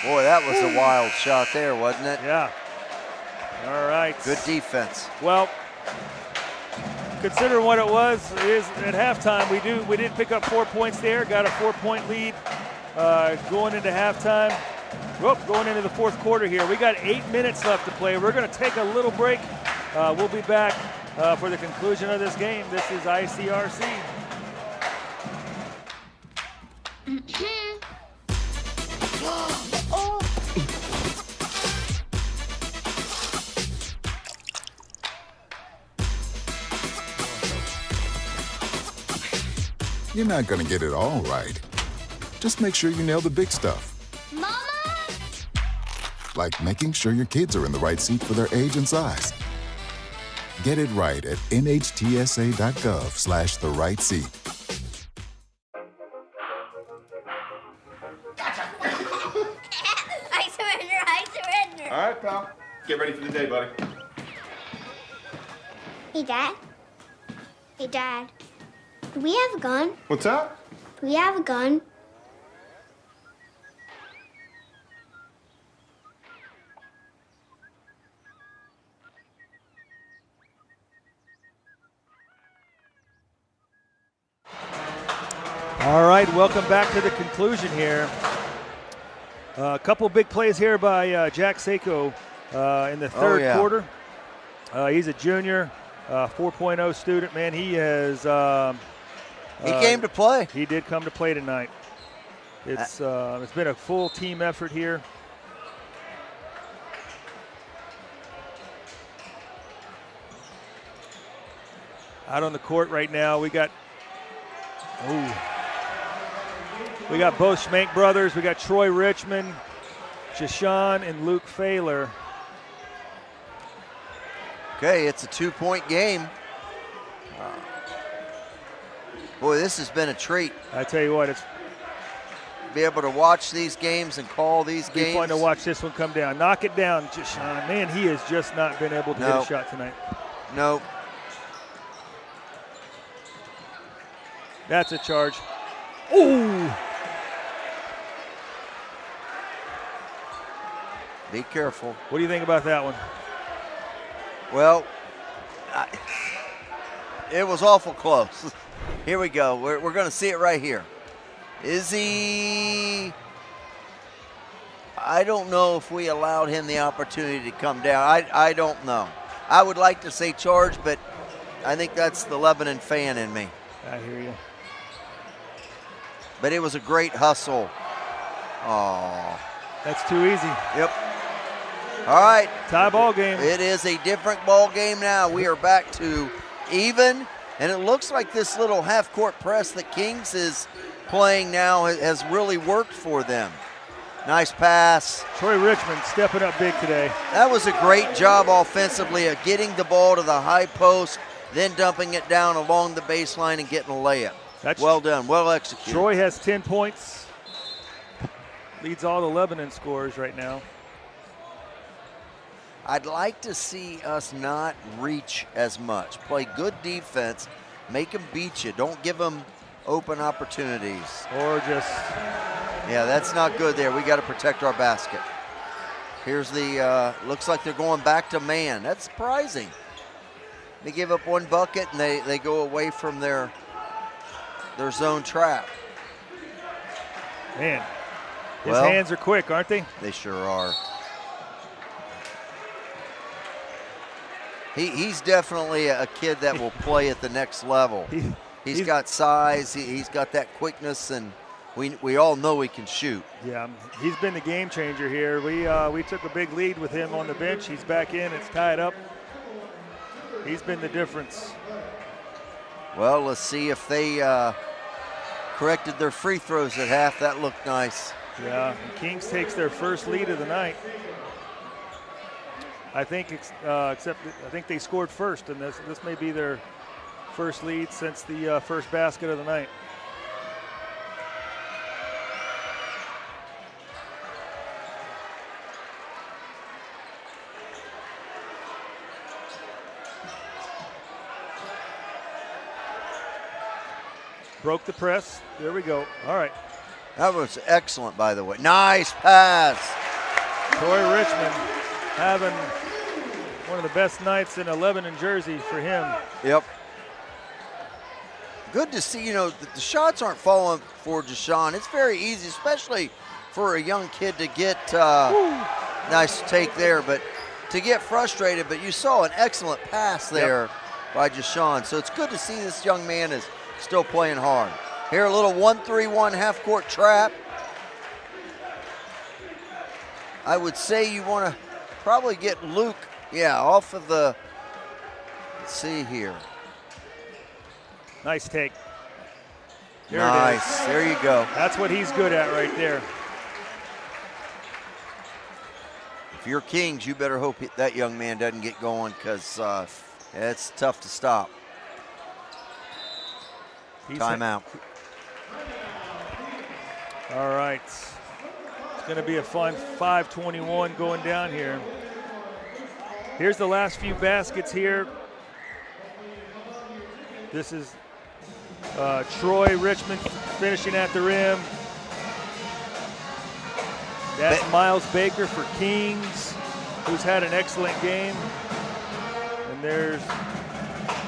Boy, that was a wild shot there, wasn't it? Yeah. All right. Good defense. Well, considering what it is at halftime, we did pick up 4 points there, got a 4-point lead going into halftime. Going into the fourth quarter here. We got 8 minutes left to play. We're going to take a little break. We'll be back for the conclusion of this game. This is ICRC. You're not going to get it all right. Just make sure you nail the big stuff. Mama! Like making sure your kids are in the right seat for their age and size. Get it right at nhtsa.gov/the-right-seat. I surrender. All right, pal. Get ready for the day, buddy. Hey, Dad. Do we have a gun? What's up? Do we have a gun? All right, welcome back to the conclusion here. A couple big plays here by Jack Seiko in the third quarter. He's a junior, 4.0 student. Man, he has... he came to play. He did come to play tonight. It's been a full team effort here. Out on the court right now, we got both Schmank brothers. We got Troy Richmond, Jashawn, and Luke Failer. Okay, it's a 2-point game. Boy, this has been a treat. I tell you what, it's be able to watch these games and call these games. Be fun to watch this one come down. Knock it down, Jashawn. Man, he has just not been able to get a shot tonight. Nope. That's a charge. Ooh! Be careful. What do you think about that one? Well, it was awful close. Here we go. We're going to see it right here. Is he? I don't know if we allowed him the opportunity to come down. I don't know. I would like to say charge, but I think that's the Lebanon fan in me. I hear you. But it was a great hustle. Oh. That's too easy. Yep. All right. Tie ball game. It is a different ball game now. We are back to even, and it looks like this little half-court press that Kings is playing now has really worked for them. Nice pass. Troy Richmond stepping up big today. That was a great job offensively of getting the ball to the high post, then dumping it down along the baseline and getting a layup. That's well done, well executed. Troy has 10 points. Leads all the Lebanon scorers right now. I'd like to see us not reach as much. Play good defense, make them beat you. Don't give them open opportunities. Or just... Yeah, that's not good there. We got to protect our basket. Here's the, looks like they're going back to man. That's surprising. They give up one bucket and they go away from their zone trap. Man, his Well, hands are quick, aren't they? They sure are. He's definitely a kid that will play at the next level. He's got size, he's got that quickness, and we all know he can shoot. Yeah, he's been the game changer here. We took a big lead with him on the bench. He's back in, it's tied up. He's been the difference. Well, let's see if they corrected their free throws at half. That looked nice. Yeah, and Kings takes their first lead of the night. I think, I think they scored first, and this may be their first lead since the first basket of the night. Broke the press. There we go. All right. That was excellent, by the way. Nice pass. Troy Richmond having one of the best nights in a Lebanon jersey for him. Yep. Good to see, the shots aren't falling for Deshaun. It's very easy, especially for a young kid to get, nice take there, but to get frustrated. But you saw an excellent pass there by Deshaun. So it's good to see this young man is still playing hard. Here, a little 1-3-1 half-court trap. I would say you want to probably get Luke, off of the, let's see here. Nice take. Nice, there you go. That's what he's good at right there. If you're Kings, you better hope that young man doesn't get going, because it's tough to stop. Timeout. All right. It's going to be a fun 5:21 going down here. Here's the last few baskets here. This is Troy Richmond finishing at the rim. That's Miles Baker for Kings, who's had an excellent game. And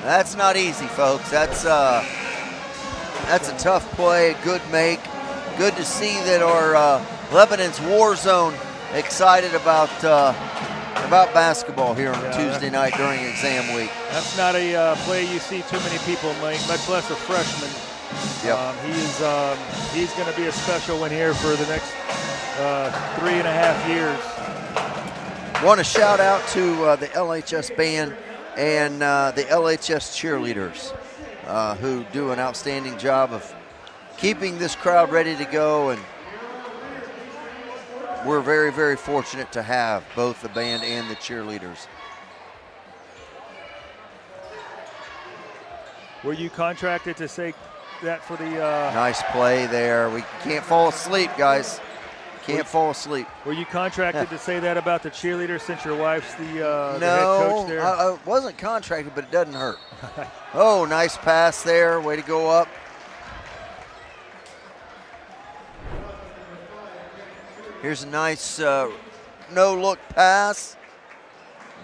that's not easy, folks. That's a tough play, good make. Good to see that our Lebanon's war zone excited about basketball here on Tuesday night during exam week. That's not a play you see too many people make, much less a freshman. Yep. He's going to be a special one here for the next 3.5 years. Want to shout out to the LHS band and the LHS cheerleaders who do an outstanding job of keeping this crowd ready to go, and we're very, very fortunate to have both the band and the cheerleaders. Were you contracted to say that for the... Nice play there. We can't fall asleep, guys. Can't fall asleep. Were you contracted to say that about the cheerleader since your wife's the head No, coach there? I wasn't contracted, but it doesn't hurt. Oh, nice pass there. Way to go up. Here's a nice no-look pass.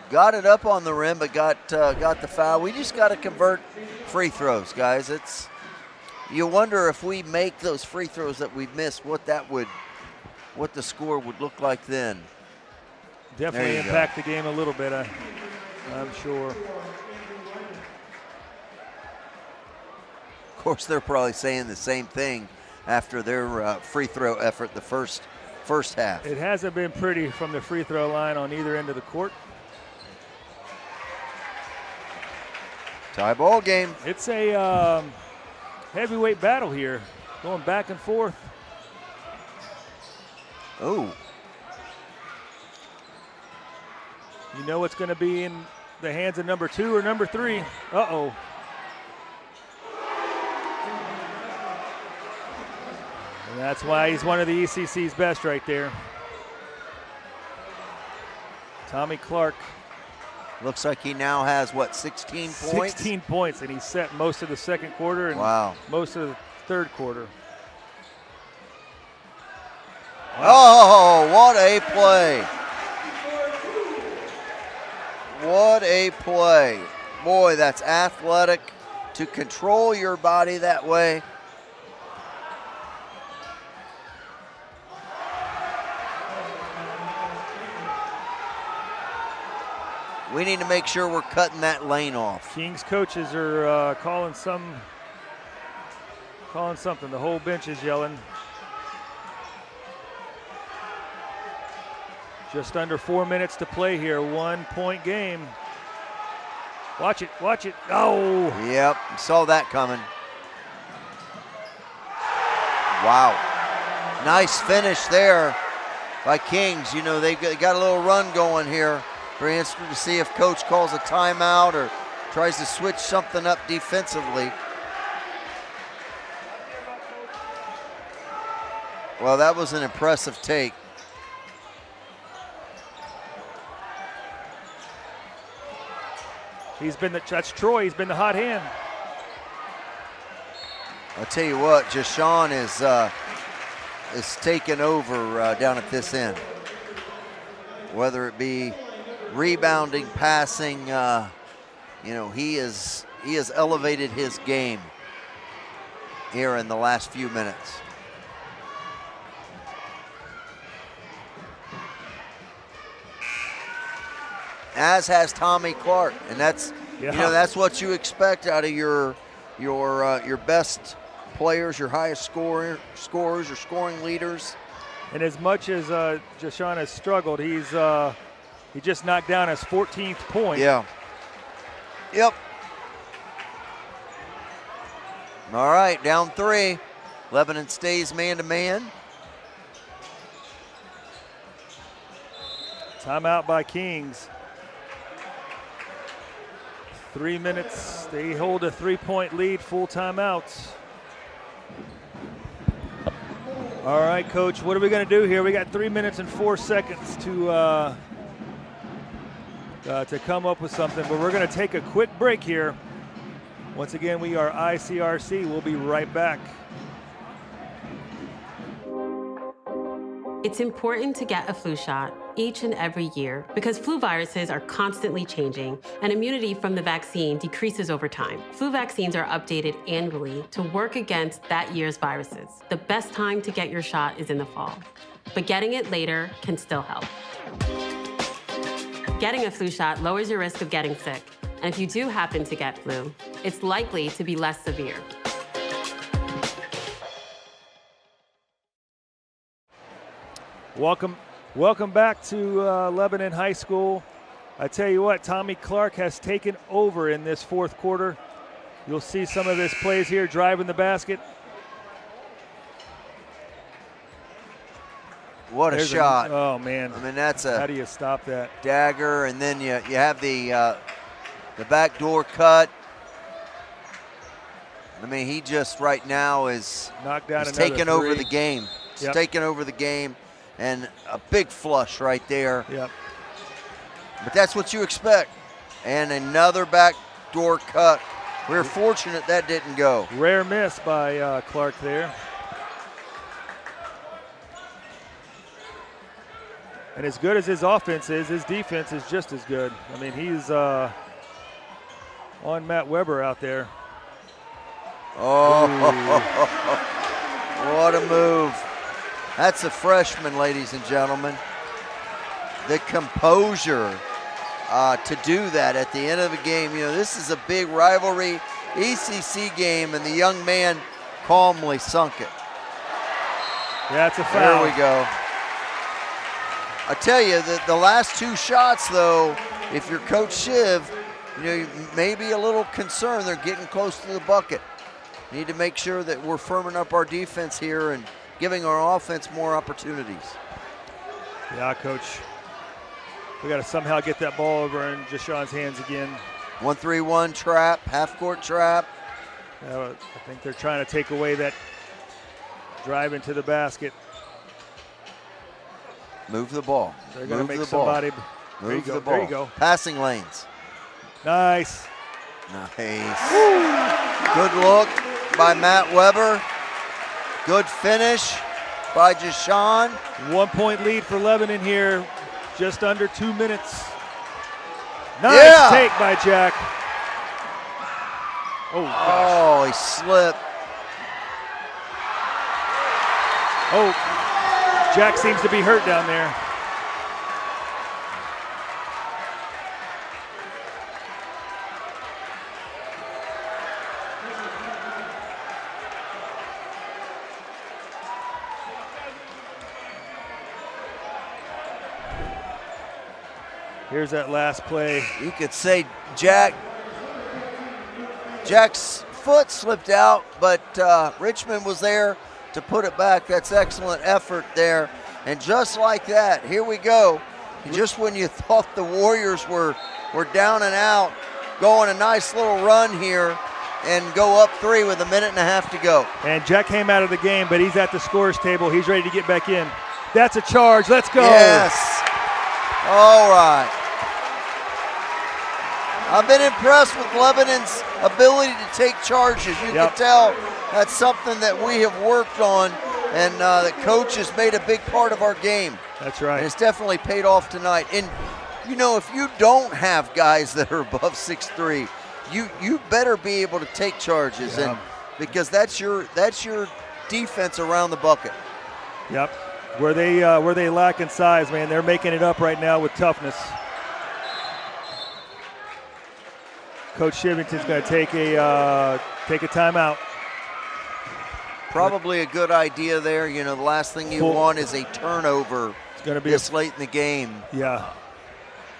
Got it up on the rim, but got the foul. We just got to convert free throws, guys. You wonder if we make those free throws that we've missed, what the score would look like then. Definitely impact the game a little bit, I'm sure. Of course, they're probably saying the same thing after their free throw effort the first half. It hasn't been pretty from the free throw line on either end of the court. Tie ball game. It's a heavyweight battle here, going back and forth. Oh. You know it's going to be in the hands of number 2 or number 3. Uh-oh. And that's why he's one of the ECC's best right there. Tommy Clark. Looks like he now has, 16 points? 16 points, and he set most of the second quarter and most of the third quarter. Wow. Oh, what a play. What a play. Boy, that's athletic to control your body that way. We need to make sure we're cutting that lane off. Kings coaches are calling something. The whole bench is yelling. Just under 4 minutes to play here. 1 point game. Watch it. Oh! Yep, saw that coming. Wow. Nice finish there by Kings. You know, they got a little run going here. Very interested to see if coach calls a timeout or tries to switch something up defensively. Well, that was an impressive take. That's Troy. He's been the hot hand. I'll tell you what, Jashawn is taking over down at this end. Whether it be rebounding, passing, you know, he has elevated his game here in the last few minutes. As has Tommy Clark, and that's you know, that's what you expect out of your best players, your highest scorers, your scoring leaders. And as much as Jashawn has struggled, he just knocked down his 14th point. Yeah. Yep. All right, down 3. Lebanon stays man-to-man. Timeout by Kings. 3 minutes. They hold a 3-point lead, full timeouts. All right, Coach, what are we going to do here? We got 3 minutes and 4 seconds to come up with something, but we're going to take a quick break here. Once again, we are ICRC. We'll be right back. It's important to get a flu shot each and every year because flu viruses are constantly changing and immunity from the vaccine decreases over time. Flu vaccines are updated annually to work against that year's viruses. The best time to get your shot is in the fall, but getting it later can still help. Getting a flu shot lowers your risk of getting sick, and if you do happen to get flu, it's likely to be less severe. Welcome back to Lebanon High School. I tell you what, Tommy Clark has taken over in this fourth quarter. You'll see some of his plays here, driving the basket. What a shot. Oh, man. I mean, that's a... How do you stop that? Dagger, and then you have the backdoor cut. I mean, he just right now is taking over the game. He's taking over the game. And a big flush right there. Yep. But that's what you expect. And another backdoor cut. We're fortunate that didn't go. Rare miss by Clark there. And as good as his offense is, his defense is just as good. I mean, he's on Matt Weber out there. Oh, what a move. That's a freshman, ladies and gentlemen. The composure to do that at the end of the game. You know, this is a big rivalry ECC game, and the young man calmly sunk it. Yeah, it's a foul. There we go. I tell you, the last 2 shots, though, if you're Coach Shiv, you know, you may be a little concerned. They're getting close to the bucket. Need to make sure that we're firming up our defense here and giving our offense more opportunities. Yeah, Coach. We got to somehow get that ball over in Jashawn's hands again. 1-3-1 trap, half-court trap. I think they're trying to take away that drive into the basket. Move the ball. They're going to make somebody. Move the ball. There you go. Passing lanes. Nice. Nice. Good look by Matt Weber. Good finish by Jashawn. 1 point lead for Lebanon here. Just under 2 minutes. Nice take by Jack. Oh, gosh. Oh, he slipped. Oh, Jack seems to be hurt down there. Here's that last play. You could say Jack's foot slipped out, but Richmond was there to put it back. That's excellent effort there. And just like that, here we go. Just when you thought the Warriors were down and out, going a nice little run here and go up 3 with 1.5 minutes to go. And Jack came out of the game, but he's at the scorer's table. He's ready to get back in. That's a charge. Let's go. Yes. All right. I've been impressed with Lebanon's ability to take charges. You can tell that's something that we have worked on, and the coach has made a big part of our game. That's right. And it's definitely paid off tonight. And, you know, if you don't have guys that are above 6'3", you better be able to take charges, and because that's your defense around the bucket. Yep. Where they lack in size, man, they're making it up right now with toughness. Coach Shivington's going to take a timeout. Probably a good idea there. You know, the last thing you want is a turnover this late in the game. Yeah.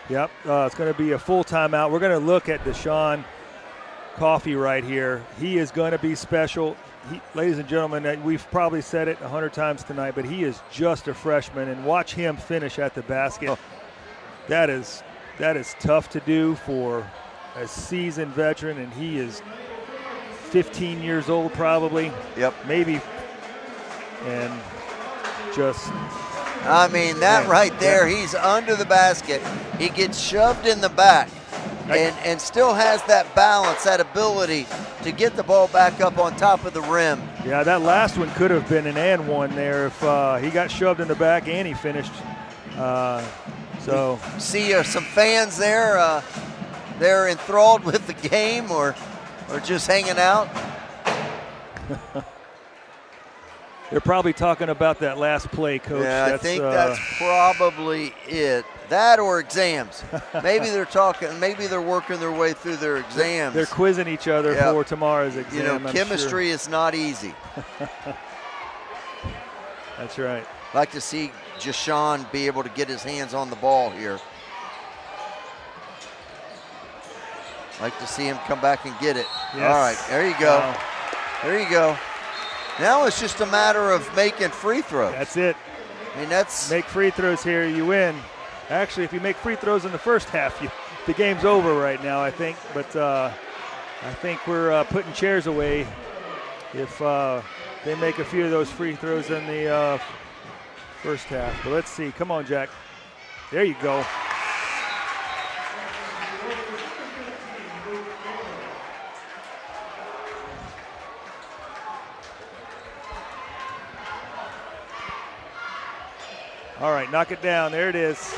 Yep. It's going to be a full timeout. We're going to look at Deshaun Coffey right here. He is going to be special. Ladies and gentlemen, we've probably said it 100 times tonight, but he is just a freshman, and watch him finish at the basket. That is tough to do for a seasoned veteran, and he is 15 years old probably. Yep. Maybe. And just. I mean, that right there, he's under the basket. He gets shoved in the back and still has that balance, that ability to get the ball back up on top of the rim. Yeah, that last one could have been an and one there if he got shoved in the back and he finished. So see some fans there. They're enthralled with the game or just hanging out. They're probably talking about that last play, Coach. Yeah, I think that's probably it. That or exams. Maybe they're talking. Maybe they're working their way through their exams. They're quizzing each other for tomorrow's exam. You know, chemistry is not easy. That's right. Like to see Jashawn be able to get his hands on the ball here. Like to see him come back and get it. Yes. All right, there you go. Wow. There you go. Now it's just a matter of making free throws. That's it. I mean, that's make free throws here, you win. Actually, if you make free throws in the first half, the game's over right now, I think. But I think we're putting chairs away if they make a few of those free throws in the first half. But let's see. Come on, Jack. There you go. All right, knock it down. There it is.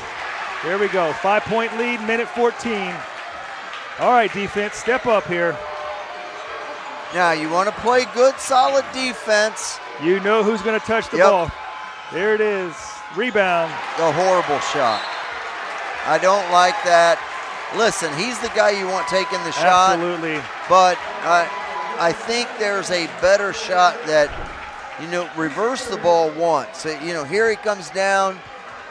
There we go. 5-point lead, minute 14. All right, defense, step up here. Now you want to play good, solid defense. You know who's going to touch the ball. There it is. Rebound. The horrible shot. I don't like that. Listen, he's the guy you want taking the shot. Absolutely. But I think there's a better shot that, you know, reverse the ball once. You know, here he comes down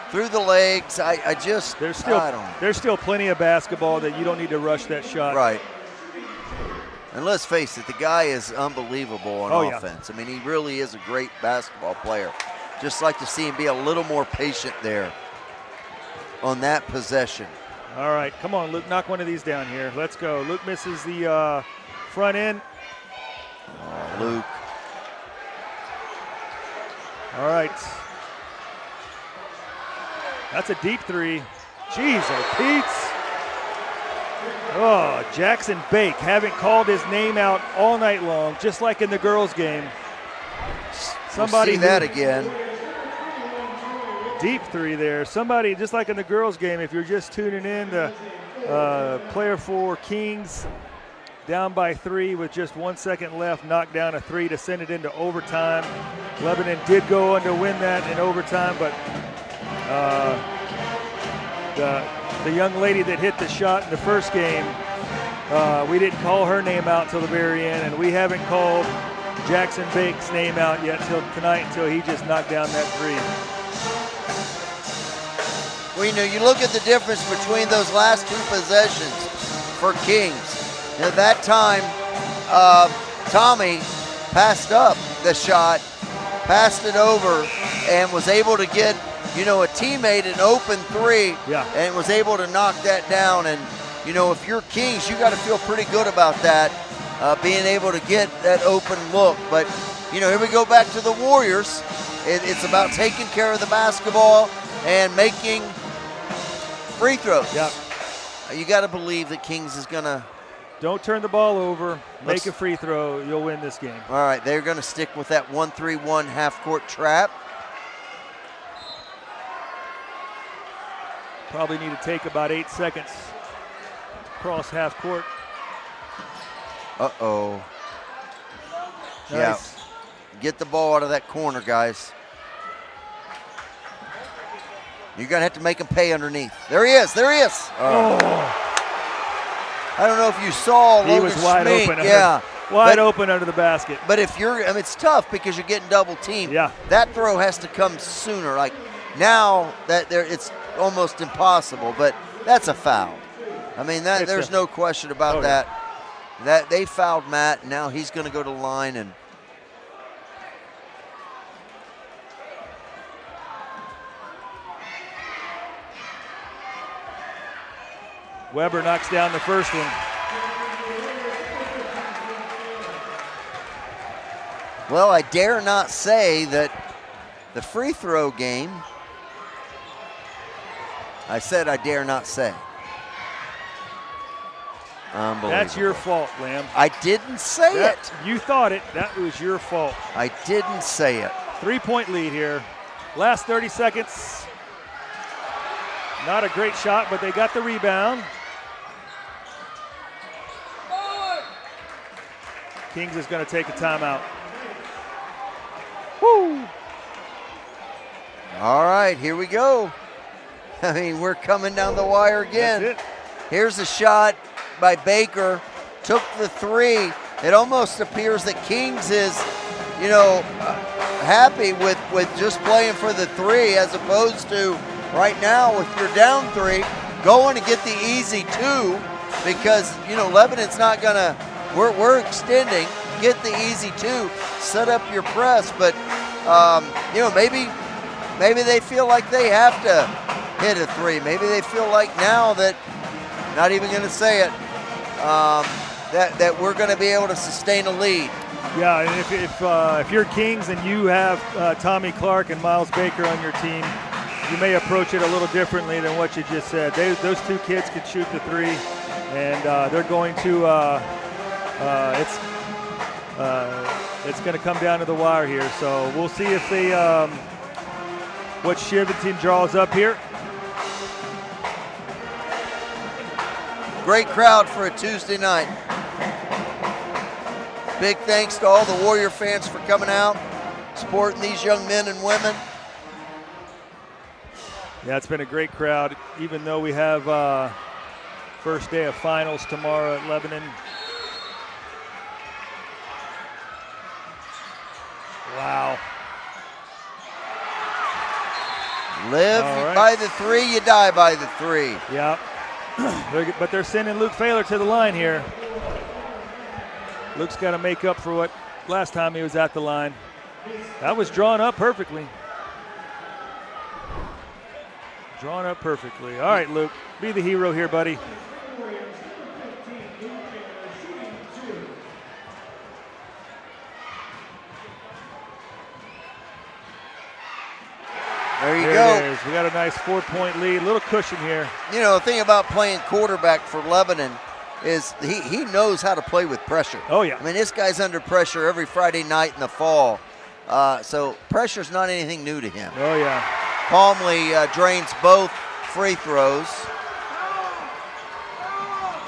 through the legs. I don't know. There's still plenty of basketball that you don't need to rush that shot. Right. And let's face it, the guy is unbelievable on offense. I mean, he really is a great basketball player. Just like to see him be a little more patient there on that possession. All right, come on, Luke, knock one of these down here. Let's go. Luke misses the front end. Oh, Luke. All right. That's a deep three. Jeez, oh, Pete's. Oh, Jackson Bake haven't called his name out all night long, just like in the girls' game. Somebody we'll see that again. Deep three there. Somebody, just like in the girls' game, if you're just tuning in, the player for Kings down by 3 with just 1 second left, knocked down a 3 to send it into overtime. Lebanon did go on to win that in overtime, but the young lady that hit the shot in the first game, we didn't call her name out till the very end, and we haven't called Jackson Bake's name out yet till tonight until he just knocked down that 3. Well, you look at the difference between those last 2 possessions for Kings. That time, Tommy passed up the shot, passed it over, and was able to get, a teammate an open 3, and was able to knock that down. And, if you're Kings, you got to feel pretty good about that, being able to get that open look. But, here we go back to the Warriors. It's about taking care of the basketball and making free throws. Yep. You got to believe that Kings is going to. Don't turn the ball over. Make a free throw. You'll win this game. All right, they're going to stick with that 1-3-1 half-court trap. Probably need to take about 8 seconds to cross half court. Uh-oh. Nice. Yeah. Get the ball out of that corner, guys. You're going to have to make him pay underneath. There he is. There he is. Oh. I don't know if you saw Logan He was wide Schmink. open. Yeah. Wide open under the basket. But if you're, it's tough because you're getting double teamed. Yeah. That throw has to come sooner. Like now it's almost impossible, but that's a foul. I mean, there's no question about that. That they fouled Matt, and now he's going to go to the line and. Weber knocks down the first one. Well, I dare not say that the free throw game, I said I dare not say. Unbelievable. That's your fault, Lamb. I didn't say it. You thought it. That was your fault. I didn't say it. 3-point lead here. Last 30 seconds. Not a great shot, but they got the rebound. Kings is going to take a timeout. Woo! All right, here we go. I mean, we're coming down the wire again. That's it. Here's a shot by Baker. Took the 3. It almost appears that Kings is, happy with just playing for the 3 as opposed to right now if you're down 3, going to get the easy 2 because, Lebanon's not going to. We're extending, get the easy 2, set up your press, but maybe they feel like they have to hit a 3. Maybe they feel like now that, not even going to say it, that we're going to be able to sustain a lead. Yeah, and if you're Kings and you have Tommy Clark and Miles Baker on your team, you may approach it a little differently than what you just said. Those 2 kids can shoot the 3, and they're going to. It's going to come down to the wire here, so we'll see if they what Shivington draws up here. Great crowd for a Tuesday night. Big thanks to all the Warrior fans for coming out, supporting these young men and women. Yeah, it's been a great crowd, even though we have first day of finals tomorrow at Lebanon. Wow. Live by the 3, you die by the 3. Yeah. But they're sending Luke Failer to the line here. Luke's got to make up for what last time he was at the line. That was drawn up perfectly. Drawn up perfectly. All right, Luke, be the hero here, buddy. There you go. It is. We got a nice 4-point lead, little cushion here. The thing about playing quarterback for Lebanon is he knows how to play with pressure. Oh, yeah. I mean, this guy's under pressure every Friday night in the fall. So pressure's not anything new to him. Oh, yeah. Calmly drains both free throws.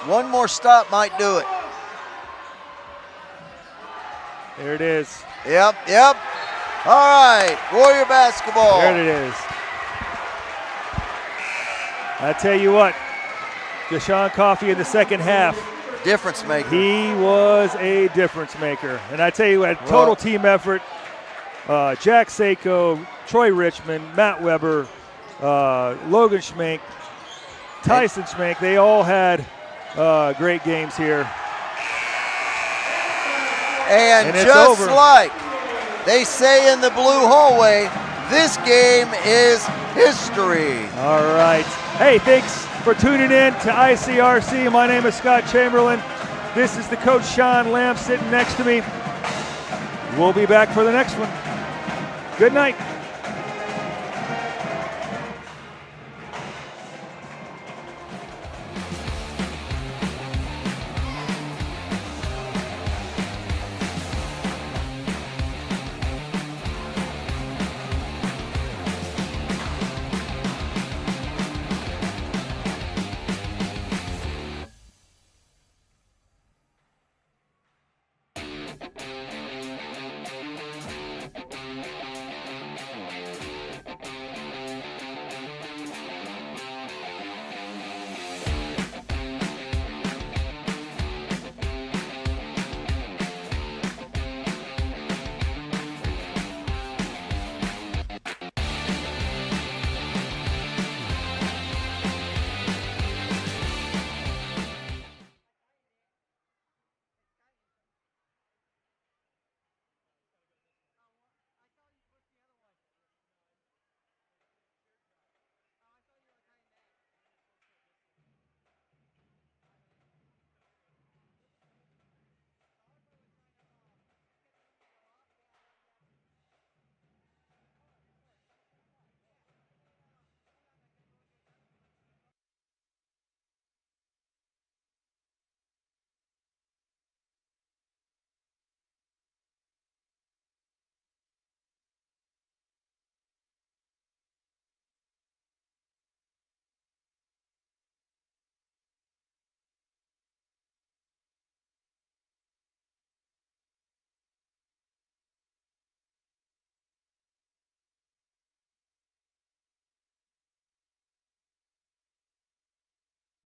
One more stop might do it. There it is. Yep. All right, Warrior basketball. There it is. I tell you what, Deshaun Coffey in the second half. Difference maker. He was a difference maker. And I tell you what, total team effort. Jack Sako, Troy Richmond, Matt Weber, Logan Schmank, Tyson Schmank, they all had great games here. And it's just over. like they say in the blue hallway, this game is history. All right. Hey, thanks for tuning in to ICRC. My name is Scott Chamberlain. This is the coach Sean Lamb sitting next to me. We'll be back for the next one. Good night.